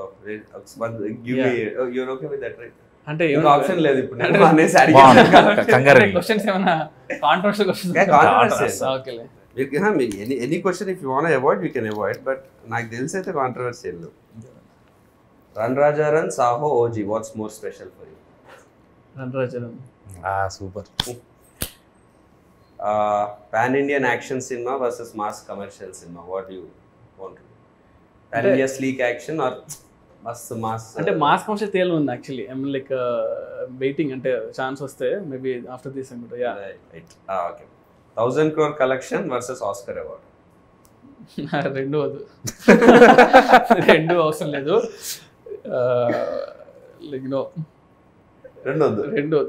give me. You're okay with that, right? అంటే ఆప్షన్ లేదు ఇప్పుడు నేను అనేసి అడిగాను. క్వశ్చన్స్ ఏమైనా కాంట్రవర్షియల్ క్వశ్చన్స్? ఓకేలే, any question if you want avoid you can avoid, but నాకు తెలిసి అయితే controversial. Run Raja run, Saaho, OG, what's more special for you? Run Raja run. Super. Pan Indian action సినిమా వర్సెస్ మాస్ కమర్షియల్ సినిమా, what you want? Pan India sleek action or మస్త్ mass? అంటే mass commercial తేలు ఉంది actually. I mean like waiting, అంటే chance వస్తే maybe after this అనుకుంటా. Yeah, right. Okay. 1000 crore collection versus Oscar award? రెండు వద్దు, రెండు అవసరం లేదు. లైక్ నో, రెండు వద్దు.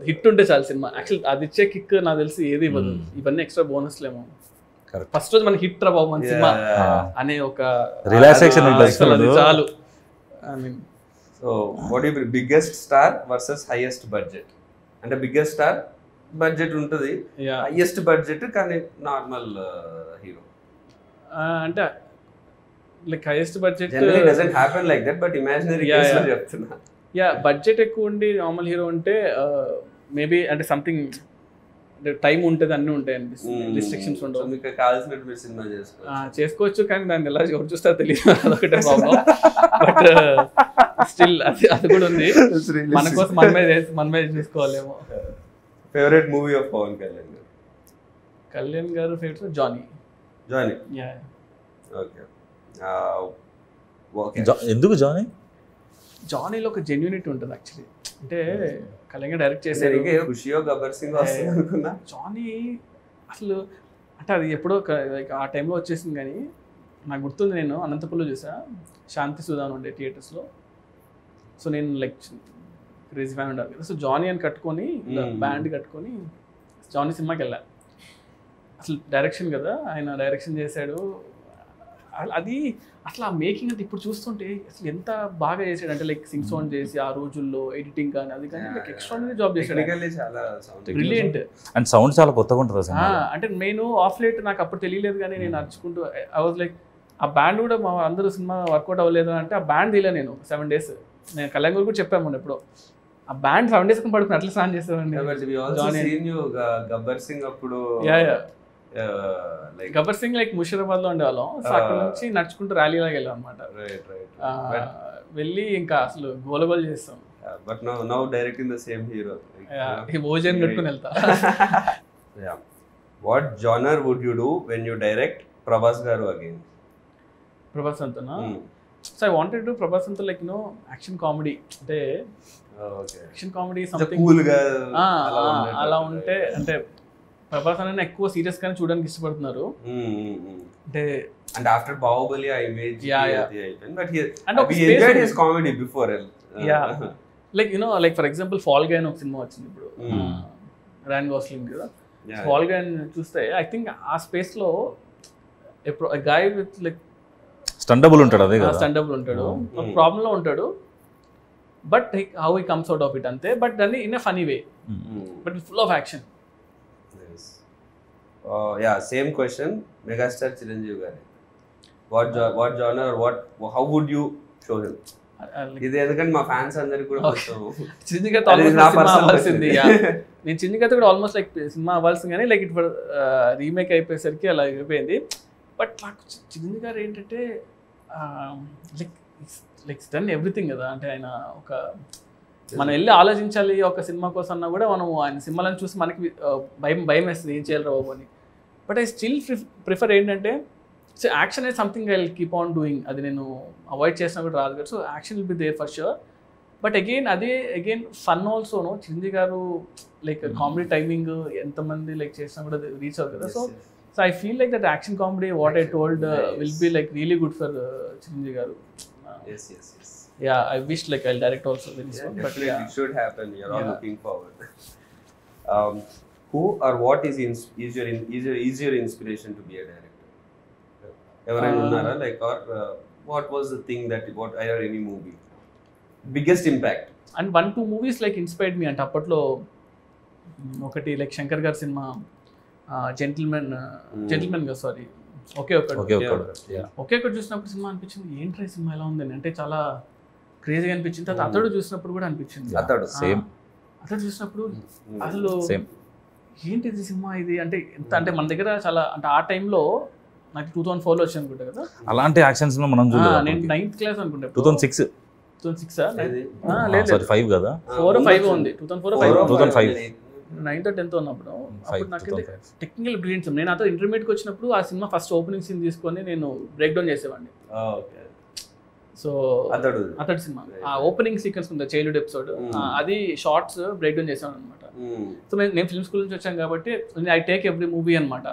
హిట్ ఉంటే చాలు సినిమా. యాక్చువల్లీ అది ఇచ్చే కిక్ నాకు తెలిసి ఏది ఇవ్వదు. ఇవన్నీ ఎక్స్ట్రా బోనస్లేమో. ఫస్ట్ రోజు మనకి హిట్ రా బాబు మన సినిమా అనే ఒక రిలాక్సేషన్ చాలు. I mean, so what you biggest star versus highest budget? అంటే బిగ్గెస్ట్ స్టార్ బడ్జెట్ ఉంటుంది, హైయెస్ట్ బడ్జెట్ కానీ నార్మల్ హీరో. అంటే like highest budget doesn't happen like that, but imaginary case లో చెప్తున్నా. యా, బడ్జెట్ ఎక్కువ ఉండి నార్మల్ హీరో ఉంటే maybe అంటే సంథింగ్ టైం ఉంటుంది, అన్నీ ఉంటాయి అనిపిస్తుంది, రిస్ట్రిక్షన్స్ ఉండవు. మీకు కావాల్సినట్టు మీరు సినిమా చేసుకోవచ్చు, కానీ దాన్ని ఎలా ఎవరు చూస్తారో తెలియదు, అదొకటే ప్రాబ్లం. బట్ స్టిల్ అది కూడా ఉంది, మన కోసం మనమే చూసుకోవాలేమో. Favourite movie of Pawan Kalyan గారు? కళ్యాణ్ గారు ఫేవరెట్ జానీ. Yeah, okay. ఎందుకు జానీ? జానీలో ఒక జెన్యూనిటీ ఉంటుంది యాక్చువల్లీ. అంటే కళ్యాణ్ డైరెక్ట్ చేశారు, ఖుషియో గబ్బర్ సింగ్ అనుకున్నా. జానీ అసలు అంటే అది ఎప్పుడో ఆ టైంలో వచ్చేసింది, కానీ నాకు గుర్తుంది, నేను అనంతపురంలో చూసా, శాంతి సుధాన్ ఉండే థియేటర్స్లో. సో నేను లైక్ క్రేజీ ఫ్యాన్ ఉండాలి కదా. సో జానీ అని కట్టుకొని బ్యాండ్ కట్టుకొని జానీ సినిమాకి వెళ్ళా. అసలు డైరెక్షన్ కదా, ఆయన డైరెక్షన్ చేశాడు. అది అసలు ఆ మేకింగ్ అంటే ఇప్పుడు చూస్తుంటే అసలు ఎంత బాగా చేశాడు అంటే, లైక్ సింగ్ సౌండ్ చేసి ఆ రోజుల్లో ఎడిటింగ్ కానీ అది కానీ లైక్ ఎక్స్ట్రాడినరీ జాబ్ చేశాడు. బ్రిలియంట్. అండ్ సౌండ్ చాలా కొత్తగా ఉంటుంది. అంటే నేను ఆఫ్ లైట్ నాకు అప్పుడు తెలియలేదు, కానీ నేను నడుచుకుంటూ ఐ వాజ్ లైక్ ఆ బ్యాండ్ కూడా మా అందరూ సినిమా వర్కౌట్ అవ్వలేదు అంటే ఆ బ్యాండ్ తీయలే నేను 7 days. నేను కళ్యాణ్ కూడా చెప్పాను మొన్న ఎప్పుడో, ఆ బ్యాండ్ 7 days పడుకుని అట్లా స్నాన్ చేసేవాడిని. గబ్బర్ సింగ్ అప్పుడు గబ్బర్ సింగ్ లైక్ ముషీరాబాద్ లో ఉండేవాళ్ళం. సో అక్కడ నుంచి నడుచుకుంటూ ర్యాలీ లాగా వెళ్ళాం అనమాట. వెళ్ళి ఇంకా అసలు గోలగోలు చేస్తాం. But now directing the same hero, ఓజన్ కట్టుకుని వెళ్తా. What genre would you do when you direct Prabhas గారు అగైన్? ప్రభాస్ అంతనా? So I wanted to Prabhas అంతా లైక్ నో యాక్షన్ కామెడీ, అంటే యాక్షన్ కామెడీ సంథింగ్ అలా ఉంటే. అంటే ప్రభాస్ అనే ఎక్కువ సీరియస్ గానే చూడడానికి ఇష్టపడుతున్నారు. అంటే ఆఫ్టర్ బాహుబలి ఆ ఇమేజ్ బట్ అంటే he enjoyed his comedy before. Like you know, like for example fall guy అని ఒక సినిమా వచ్చింది ఇప్పుడు, రాయన్ గోస్లింగ్ కదా. ఫాల్ గై చూస్తే ఐ థింక్ ఆ స్పేస్ లో గాయ్ విత్ లైక్ స్టండబుల్ ఉంటాడు, అదే కదా, స్టండబుల్ ఉంటాడు, ప్రాబ్లం లో ఉంటాడు, but how he comes out of it అంతే. బట్ దాన్ని in a funny way, but full of action. Same question megastar Chiranjeevi గారి, what genre, how would you show him? ఇది ఎందుకంటే మా ఫ్యాన్స్ అందరికి కూడా చిరంజీవి గారితో సినిమా అవ్వాల్సింది. నేను చిరంజీవి గారితో కూడా ఆల్మోస్ట్ లైక్ సినిమా అవ్వాల్సింది, కానీ లైక్ ఇప్పుడు రీమేక్ అయిపోయేసరికి అలా అయిపోయింది. బట్ నాకు చిరంజీవి గారు ఏంటంటే లైక్ డన్ ఎవ్రీథింగ్ కదా. అంటే ఆయన ఒక మనం వెళ్ళి ఆలోచించాలి ఒక సినిమా కోసం అన్నా కూడా మనం ఆయన సినిమాలను చూసి మనకి భయం వేస్తుంది, ఏం చేయాలి బాబు అని. బట్ ఐ స్టిల్ ప్రిఫర్ ఏంటంటే, so action is something I will keep on doing. అది నేను అవాయిడ్ చేసినా కూడా రాదు కదా. So action will be there for sure. But again fun also no. Chiranjeevi garu like comedy timing ఎంతమంది లైక్ చేసినా కూడా రీచ్ అవుతుంది కదా. So I feel like that action comedy what I told will be like really good for Chiranjeevi garu. Yeah, I wish like I'll direct also very soon. But it should happen. You're all looking forward. Who or what is your inspiration to be a director? Ever unnara like, or what was the thing that what any movie? Biggest impact? And 1-2 movies like inspired me అంటే అప్పట్లో ఒకటి like Shankar గారి cinema gentlemen గా sorry ఒకే ఒకటి చూసినప్పుడు cinema అనిపించింది ఏంట్రా ఈ సినిమా ఎలా ఉందని, అంటే చాలా క్రేజీగా అనిపించింది. తర్వాత అతడు చూసినప్పుడు కూడా అనిపించింది. అతడు చూసినప్పుడు అసలు ఏంటిది సినిమా ఇది అంటే ఎంత అంటే మన దగ్గర చాలా అంటే ఆ టైంలో నాకు 2004లో వచ్చి అనుకుంటా కదా అలాంటి యాక్షన్స్ మనం నేను 9th క్లాస్ అనుకుంటా. 2006 లేదు 5 కదా 4-5 ఉంది 2005 9th or 10th ఉన్నప్పుడు. అప్పుడు నాకు టెక్నికల్ బ్రిలియన్స్. నేను అతను ఇంటర్మీడియట్కి వచ్చినప్పుడు ఆ సినిమా ఫస్ట్ ఓపెనింగ్ సీన్ తీసుకొని నేను బ్రేక్ డౌన్ చేసేవాడిని. సో అతడు సినిమా ఆ ఓపెనింగ్ సీక్వెన్స్ ఉంది చైల్డ్హుడ్ ఎపిసోడ్, అది షార్ట్స్ బ్రేక్ డౌన్ చేసాను అనమాట. సో నేను ఫిల్మ్ స్కూల్ నుంచి వచ్చాను కాబట్టి ఐ టేక్ ఎవ్రీ మూవీ అనమాట.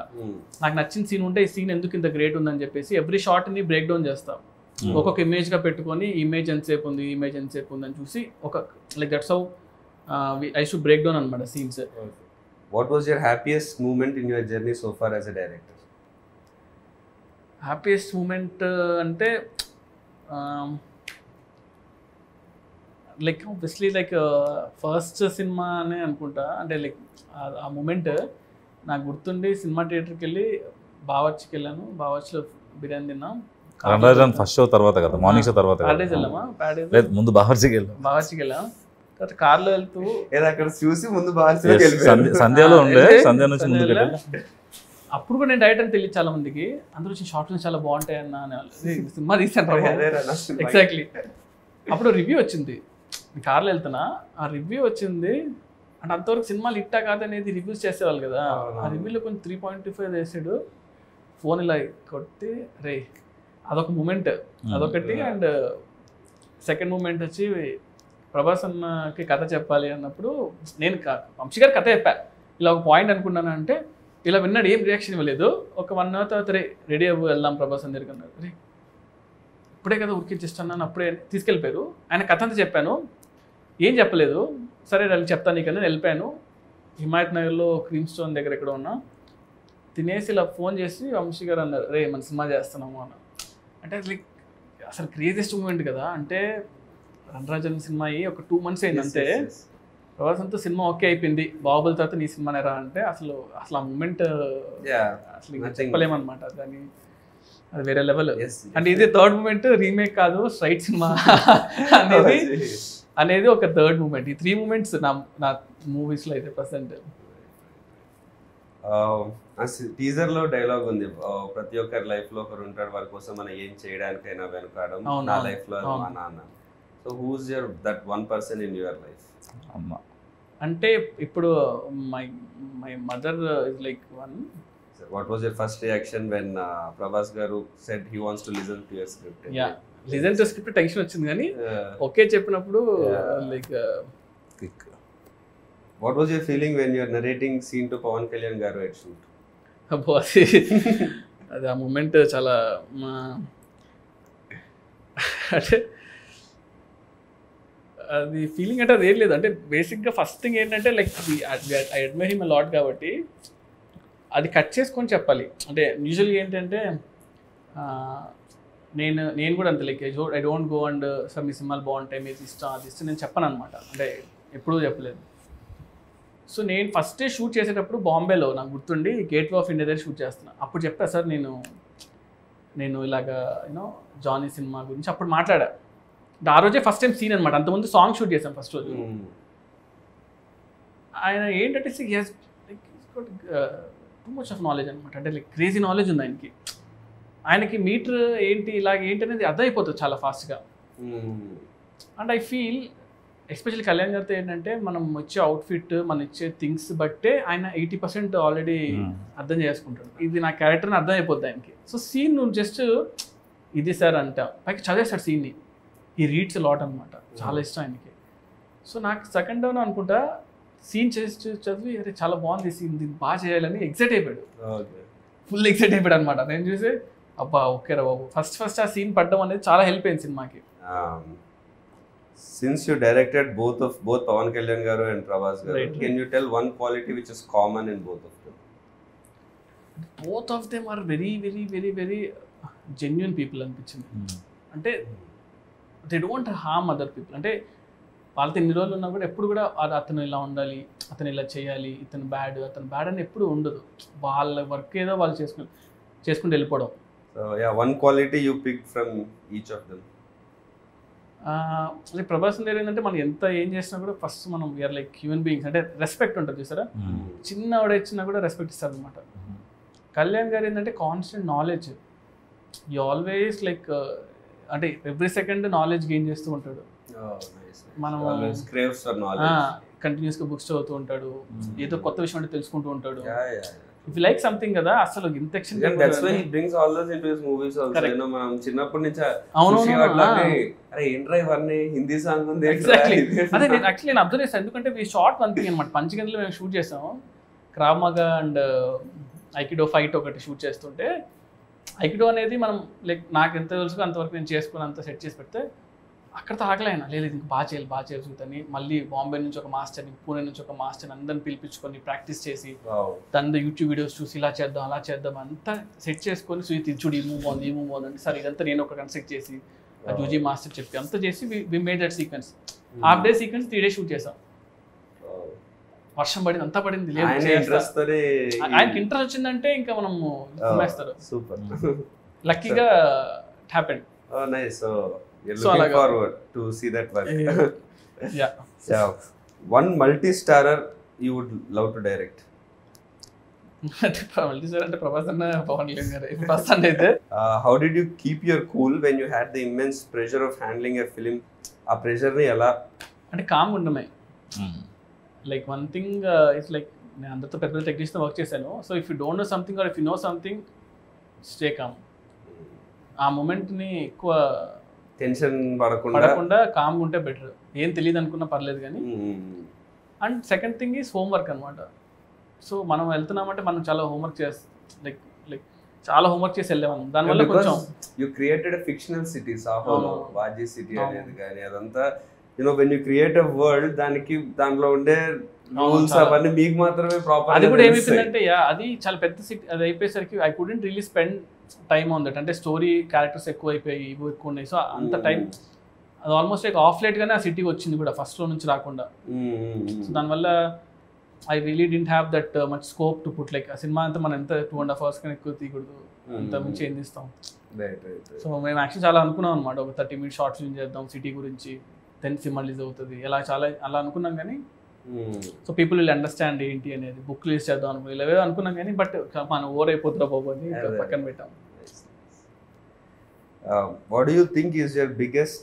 నాకు నచ్చిన సీన్ ఉంటే ఈ సీన్ ఎందుకు ఇంత గ్రేట్ ఉందని చెప్పేసి ఎవ్రీ షార్ట్ ని బ్రేక్ డౌన్ చేస్తాం. ఒక్కొక్క ఇమేజ్ గా పెట్టుకొని ఇమేజ్ ఎంతసేపు ఉంది అని చూసి ఒక like that's how I should break down అనమాట scenes. What was your happiest moment in your journey so far as a director? Happiest moment అంటే like obviously like first cinema అనే అనుకుంటా. అంటే లైక్ ఆ మూమెంట్ నాకు గుర్తుండి సినిమా థియేటర్కి వెళ్ళి బావర్చికి వెళ్ళాను. బావర్చిలో బిర్యానీ తిన్నాం. ఫస్ట్ షో తర్వాత కదా, మార్నింగ్ షో తర్వాత ప్యాడేజ్ వెళ్ళామా? లేదు ముందు బావర్చికి వెళ్ళాం. తర్వాత కార్లో వెళ్తూ అక్కడ చూసి ముందు సంధ్యలో ఉండే సంధ్య నుంచి ముందుకు అప్పుడు కూడా నేను డైరెక్టర్ అని తెలియదు చాలా మందికి. అందరూ వచ్చి షార్ట్లు చాలా బాగుంటాయి అన్న సినిమా తీసాను. ఎగ్జాక్ట్లీ అప్పుడు రివ్యూ వచ్చింది. కార్లో వెళ్తున్నా, ఆ రివ్యూ వచ్చింది అంటే అంతవరకు సినిమాలు ఇట్టా కాదనేది రివ్యూస్ చేసేవాళ్ళు కదా. ఆ రివ్యూలో కొంచెం 3.25 వేసాడు. ఫోన్ ఇలా కొట్టి రే అదొక మూమెంట్, అదొకటి. అండ్ సెకండ్ మూమెంట్ వచ్చి ప్రభాస్ అన్నకి కథ చెప్పాలి అన్నప్పుడు నేను వంశీ గారి కథ చెప్పా. ఇలా ఒక పాయింట్ అనుకున్నాను అంటే ఇలా విన్నాడు, ఏం రియాక్షన్ ఇవ్వలేదు. ఒక 1 hour తర్వాత రెడీ అవ్వు వెళ్దాం ప్రభాస్ అని దగ్గరికి అన్నారు. రే ఇప్పుడే కదా ఉరికిచ్చిస్తున్నాను, అప్పుడే తీసుకెళ్ళిపోయారు. ఆయన కథ అంతా చెప్పాను, ఏం చెప్పలేదు. సరే వెళ్ళి చెప్తాను నీకన్నా వెళ్ళిపోయాను. హిమాయత్ నగర్లో క్రీమ్ స్టోన్ దగ్గర ఎక్కడ ఉన్నా తినేసి ఇలా ఫోన్ చేసి వంశీ గారు అన్నారు, రే మన సినిమా చేస్తున్నాము అన్న. అంటే లైక్ అసలు క్రేజియస్ట్ మూమెంట్ కదా. అంటే రణరాజన్ సినిమా అయ్యి ఒక 2 months అయింది అంతే. ప్రభాస్ అంతా సినిమా ఓకే అయిపోయింది, బాహుబలి తర్వాత నీ సినిమానే రా అంటే అసలు ఆ మూమెంట్ అసలు చెప్పలేమన్నమాట. దాన్ని అది వేరే లెవెల్. అంటే ఇది థర్డ్ మూమెంట్, రీమేక్ కాదు స్ట్రైట్ సినిమా అనేది ఒక థర్డ్ మూమెంట్. ఈ 3 మూమెంట్స్ నా మూవీస్లో అయితే ప్రజెంట్. టీజర్ లో డైలాగ్ ఉంది, ప్రతి ఒక్కరి లైఫ్ లో ఒకరు ఉంటాడు వారి కోసం మనం ఏం చేయడానికైనా వెనకాడం, నా లైఫ్ లో మా నాన్న. So who's your that one person in your life? అంటే ఇప్పుడు my mother is like one. What was your first reaction when Prabhas garu said he wants to listen to your script? Yeah listen to script tension వచ్చింది కానీ okay చెప్పినప్పుడు like what was your feeling when you are narrating scene to Pawan Kalyan garu at shoot? అబ్బో అది ఆ moment చాలా అంటే అది feeling అంటే అది ఏం లేదు. అంటే బేసిక్గా ఫస్ట్ థింగ్ ఏంటంటే like I admire him lot కాబట్టి అది కట్ చేసుకొని చెప్పాలి. అంటే యూజువల్గా ఏంటంటే నేను కూడా అంతే like I don't go and sir మీ సినిమాలు బాగుంటాయి మీరు ఇష్టం అది ఇష్టం నేను చెప్పను అనమాట. అంటే ఎప్పుడూ చెప్పలేదు. సో నేను ఫస్ట్ షూట్ చేసేటప్పుడు బాంబేలో నాకు గుర్తుండి గేట్వే ఆఫ్ ఇండియా దగ్గర షూట్ చేస్తున్నా. అప్పుడు చెప్పా సార్ నేను ఇలాగా యూనో జానీ సినిమా గురించి అప్పుడు మాట్లాడా. ఆ రోజే ఫస్ట్ టైం సీన్ అనమాట. అంతకుముందు సాంగ్ షూట్ చేశాను ఫస్ట్ రోజు. ఆయన ఏంటంటే టూ మచ్ ఆఫ్ నాలెడ్జ్ అనమాట. అంటే లైక్ క్రేజీ నాలెడ్జ్ ఉంది ఆయనకి. ఆయనకి మీటర్ ఏంటి ఇలాగ ఏంటి అనేది అర్థమైపోతుంది చాలా ఫాస్ట్గా. And I feel especially Kalyan గారితో ఏంటంటే మనం వచ్చే అవుట్ఫిట్ మనం ఇచ్చే థింగ్స్ బట్టే ఆయన 80% ఆల్రెడీ అర్థం చేసుకుంటాడు. ఇది నా క్యారెక్టర్ని అర్థం అయిపోద్ది ఆయనకి. సో సీన్ నువ్వు జస్ట్ ఇది సార్ అంట పైకి చదివేస్తాడు సీన్ని. ఈ రీడ్స్ లాట్ అనమాట, చాలా ఇష్టం ఆయనకి. సో నాకు సెకండ్ డౌన్ అనుకుంటా సీన్ చేసి చదివి అరే చాలా బాగుంది సీన్, దీన్ని బాగా చేయాలని ఎక్సైట్ అయిపోయాడు, ఫుల్ ఎక్సైట్ అయిపోయాడు అనమాట. నేను చూసి అబ్బా ఓకే రా బాబు ఫస్ట్ ఆ సీన్ పడ్డం అనేది చాలా హెల్ప్ అయింది సినిమాకి. Since you directed both Pawan Kalyan garu and Prabhas garu, right. Can you tell one quality which is common in both of them? Both of them are very very very very genuine people అనిపించింది. అంటే they don't harm other people. అంటే వాళ్ళతో ఎన్ని రోజులు ఉన్నా కూడా ఎప్పుడు కూడా అతను ఇలా ఉండాలి, అతను ఇలా చేయాలి, అతను బ్యాడ్ అని ఎప్పుడు ఉండదు. వాళ్ళ వర్క్ ఏదో వాళ్ళు చేసుకుంటూ వెళ్ళిపోవడం. So yeah, one quality you picked from each of them. అంటే ప్రభాస్ గారు ఏంటంటే మనం ఎంత ఏం చేసినా కూడా ఫస్ట్ మనం వీఆర్ లైక్ హ్యూమన్ బీయింగ్స్. అంటే రెస్పెక్ట్ ఉంటుంది చూసారా, చిన్నవాడు ఇచ్చినా కూడా రెస్పెక్ట్ ఇస్తారు అనమాట. కళ్యాణ్ గారు ఏంటంటే constant knowledge, you always like అంటే ఎవ్రీ సెకండ్ నాలెడ్జ్ గెయిన్ చేస్తూ ఉంటాడు. మనం కంటిన్యూస్గా బుక్స్ చదువుతూ ఉంటాడు, ఏదో కొత్త విషయం అంటే తెలుసుకుంటూ ఉంటాడు. ఇఫ్ యు లైక్ సంథింగ్ కదా అసలు ఇంత action. That's why he brings all those into his movies also. You know మనం చిన్నప్పటి నుంచి అరే ఏంట్రా ఇవన్నీ హిందీ సాంగ్ ఉంది. ఎగ్జాక్ట్లీ అదే నేను యాక్చువల్లీ నేను అబ్జర్వ్ చేస్తాను. ఎందుకంటే వి షార్ట్ వన్ థింగ్ అనమాట. పంచగంటలో మేము షూట్ చేసాము. క్రావ్ మగా అండ్ ఐకిడో ఫైట్ ఒకటి షూట్ చేస్తుంటే, ఐకిడో అనేది మనం లైక్ నాకు ఎంత తెలుసు అంతవరకు నేను చేసుకుని అంత సెట్ చేసి పెడితే అక్కడతో ఆగలేనా, లేదు ఇంక బాగా చేయాలి చూద్దని మళ్ళీ బాంబే నుంచి ఒక మాస్టర్ని, పూణే నుంచి ఒక మాస్టర్ని అందరిని పిలిపించుకొని ప్రాక్టీస్ చేసి దాని యూట్యూబ్ వీడియోస్ చూసి ఇలా చేద్దాం అలా చేద్దాం అంతా సెట్ చేసుకొని సుయిత్ చూడు ఈ మూవ్ బాగుంది అంటే సరే ఇదంతా నేను ఒక కన్స్ట్రక్ట్ చేసి ఆ జూజీ మాస్టర్ చెప్పి అంతా చేసి we made that sequence. Half day sequence 3 days shoot చేసాం. వర్షం పడింది, అంతా పడింది, లేదు ఆయనకి ఇంట్రెస్ట్ వచ్చిందంటే ఇంకా మనం వేస్తారు. సూపర్, లక్కీగా it happened. Oh nice. So you're looking forward to see that work. Yeah. So one multi-starrer you would love to direct. Multi-starrer అంటే ప్రభాస్ అన్న పవన్ కళ్యాణ్ గారు ఫస్ట్ అయితే. How did you keep your cool when you had the immense pressure of handling a film? ఆ pressure ని ఎలా అంటే calm ఉండమే. Like one thing it's like నేను అందరితో పెద్ద టెక్నీషియన్తో వర్క్ చేశాను. So if you don't know something or if you know something stay calm. ఆ మూమెంట్ని ఎక్కువ టెన్షన్ పడకుండా కామ్గా ఉంటే బెటర్. ఏం తెలియదు అనుకున్నా పర్లేదు కానీ. And second thing is homework అనమాట. సో మనం వెళ్తున్నామంటే మనం చాలా హోంవర్క్ లైక్ చాలా హోంవర్క్ చేసి వెళ్ళాము. దానివల్ల కొంచెం you created a fictional city, సాహోలో వాజీ సిటీ అనేది కానీ అదంతా you know when you create a world దాంట్లో ఉండే రూల్స్ అవన్నీ మీకు మాత్రమే ప్రాపర్. అది కూడా ఏమైపోయిందంటే అది చాలా పెద్ద సిటీ. అది అయిపోయేసరికి I couldn't really spend time on that. అంటే స్టోరీ క్యారెక్టర్స్ ఎక్కువ అయిపోయి ఇవి ఎక్కువ ఉన్నాయి. సో అంత టైం అది ఆల్మోస్ట్ లైక్ ఆఫ్ లైట్గానే ఆ సిటీకి వచ్చింది కూడా ఫస్ట్లో నుంచి రాకుండా. సో దానివల్ల I really didn't have that much scope to put like ఆ సినిమా అంతా మనం ఎంత 2.5 hours కన్నా ఎక్కువ తీయకూడదు, అంత మించి ఏం తీస్తాం. సో మేము యాక్చువల్లీ చాలా అనుకున్నాం అనమాట, ఒక 30 minutes షార్ట్ ఫిల్మ్ చేద్దాం సిటీ గురించి, 10 సినిమా రిలీజ్ అవుతుంది అలా అనుకున్నాం. కానీ సో పీపుల్ విల్ అండర్స్టాండ్ ఏంటి అనేది, బుక్ రిలీజ్ చేద్దాం అనుకున్నాం, ఇలా అనుకున్నాం కానీ బట్ మనం ఓవర్ అయిపోతుందా బాబు అని పక్కన పెట్టాం. What do you think is your biggest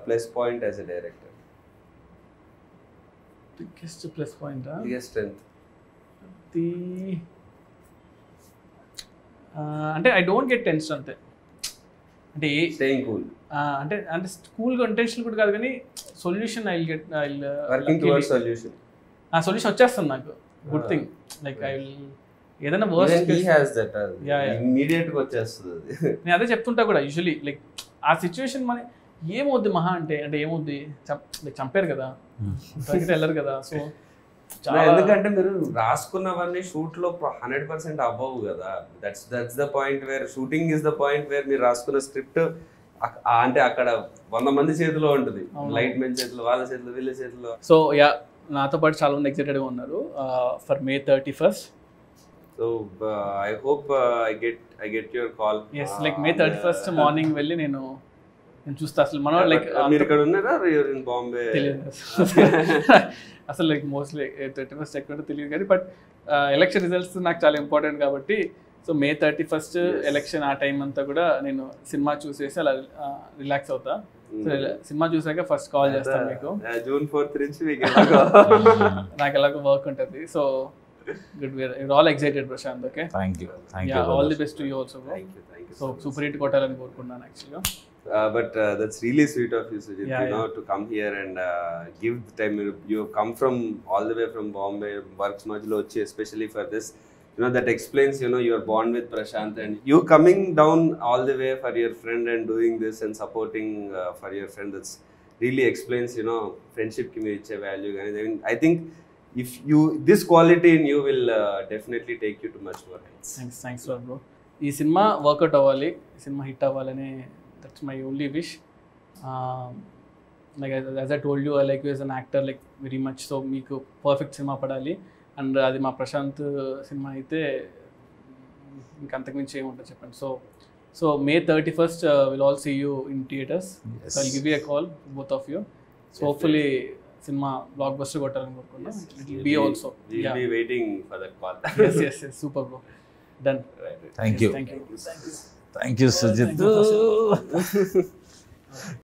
plus point as a director? Biggest plus point? Biggest strength? అంటే ఐ డోంట్ గెట్ టెన్షన్ అంతే. అంటే స్టేయింగ్ కూల్ అంటే కూల్గా ఇంటెన్షన్ కూడా కాదు కానీ సొల్యూషన్ వర్కింగ్ టువర్డ్స్ సొల్యూషన్. ఆ సొల్యూషన్ వచ్చేస్తుంది నాకు. Good thing like I will ఏదైనా వర్స్ట్ ఇమ్మీడియట్ గా వచ్చేస్తుంది. నేను అదే చెప్తుంటా కూడా యూజువలీ లైక్ ఆ సిచ్యువేషన్ మన ఏమవుద్ది మహా అంటే ఏమవుద్ది చంపారు కదా, వెళ్ళరు కదా. సో ఎందుకంటే మీరు రాసుకున్నవన్నీ షూట్ లో 100% అవ్వవు కదా. That's the point where shooting is the point where మీరు రాసుకున్న స్క్రిప్ట్ అంటే అక్కడ 100 మంది చేతిలో ఉంటుంది, లైట్ మెన్ చేతిలో, వాళ్ళ చేతిలో, వీళ్ళ చేతిలో. సో నాతో పాటు చాలా మంది ఎక్సైటెడ్గా ఉన్నారు for May 31st. So I hope I get your call. Yes, like May 31st morning వెళ్ళి నేను చూస్తా. అసలు మనం లైక్ మీరు ఇక్కడ ఉన్నారా, యూర్ ఇన్ బాంబే? తెలియదు అసలు లైక్ మోస్ట్లీ 31st ఎక్కడ తెలియదు కానీ బట్ ఎలక్షన్ రిజల్ట్స్ నాకు చాలా ఇంపార్టెంట్ కాబట్టి సో May 31st ఎలక్షన్ ఆ టైం అంతా కూడా నేను సినిమా చూసేసి అలా రిలాక్స్ అవుతా. సో సినిమా చూసాక ఫస్ట్ కాల్ చేస్తాను మీకు. June 4th నుంచి నాకు ఎలాగో వర్క్ ఉంటుంది. So good, we're all excited Prashant. Okay, thank you all the best to you also, bro. Thank you so super hit kotalani korukunnanu actually. But that's really sweet of you, Sujit, know to come here and give the time. You have come from all the way from Bombay, works majlo vachi especially for this, that explains your bond with Prashant, and you coming down all the way for your friend and doing this and supporting for your friend, that's really explains friendship ki meer iche value. I think if this quality in you will definitely take you to much more heights. Thanks bro. ఈ cinema work out అవ్వాలి, ఈ cinema hit అవ్వాలని that's my only wish. Like as I told you like as an actor like very much. So మీకు perfect cinema పడాలి, and అది మా Prashanth cinema అయితే ఇంకంతకుమించి ఏముంటుంది చెప్పండి. So May 31st we'll all see you in theaters. Yes. So I'll give you a call, both of you. So hopefully cinema blockbuster కొట్టాలని కోరుకున్నా. It will be also. We'll be waiting for that call. Yes, super bro. Done. Thank you Thank you. Thank you Sujith.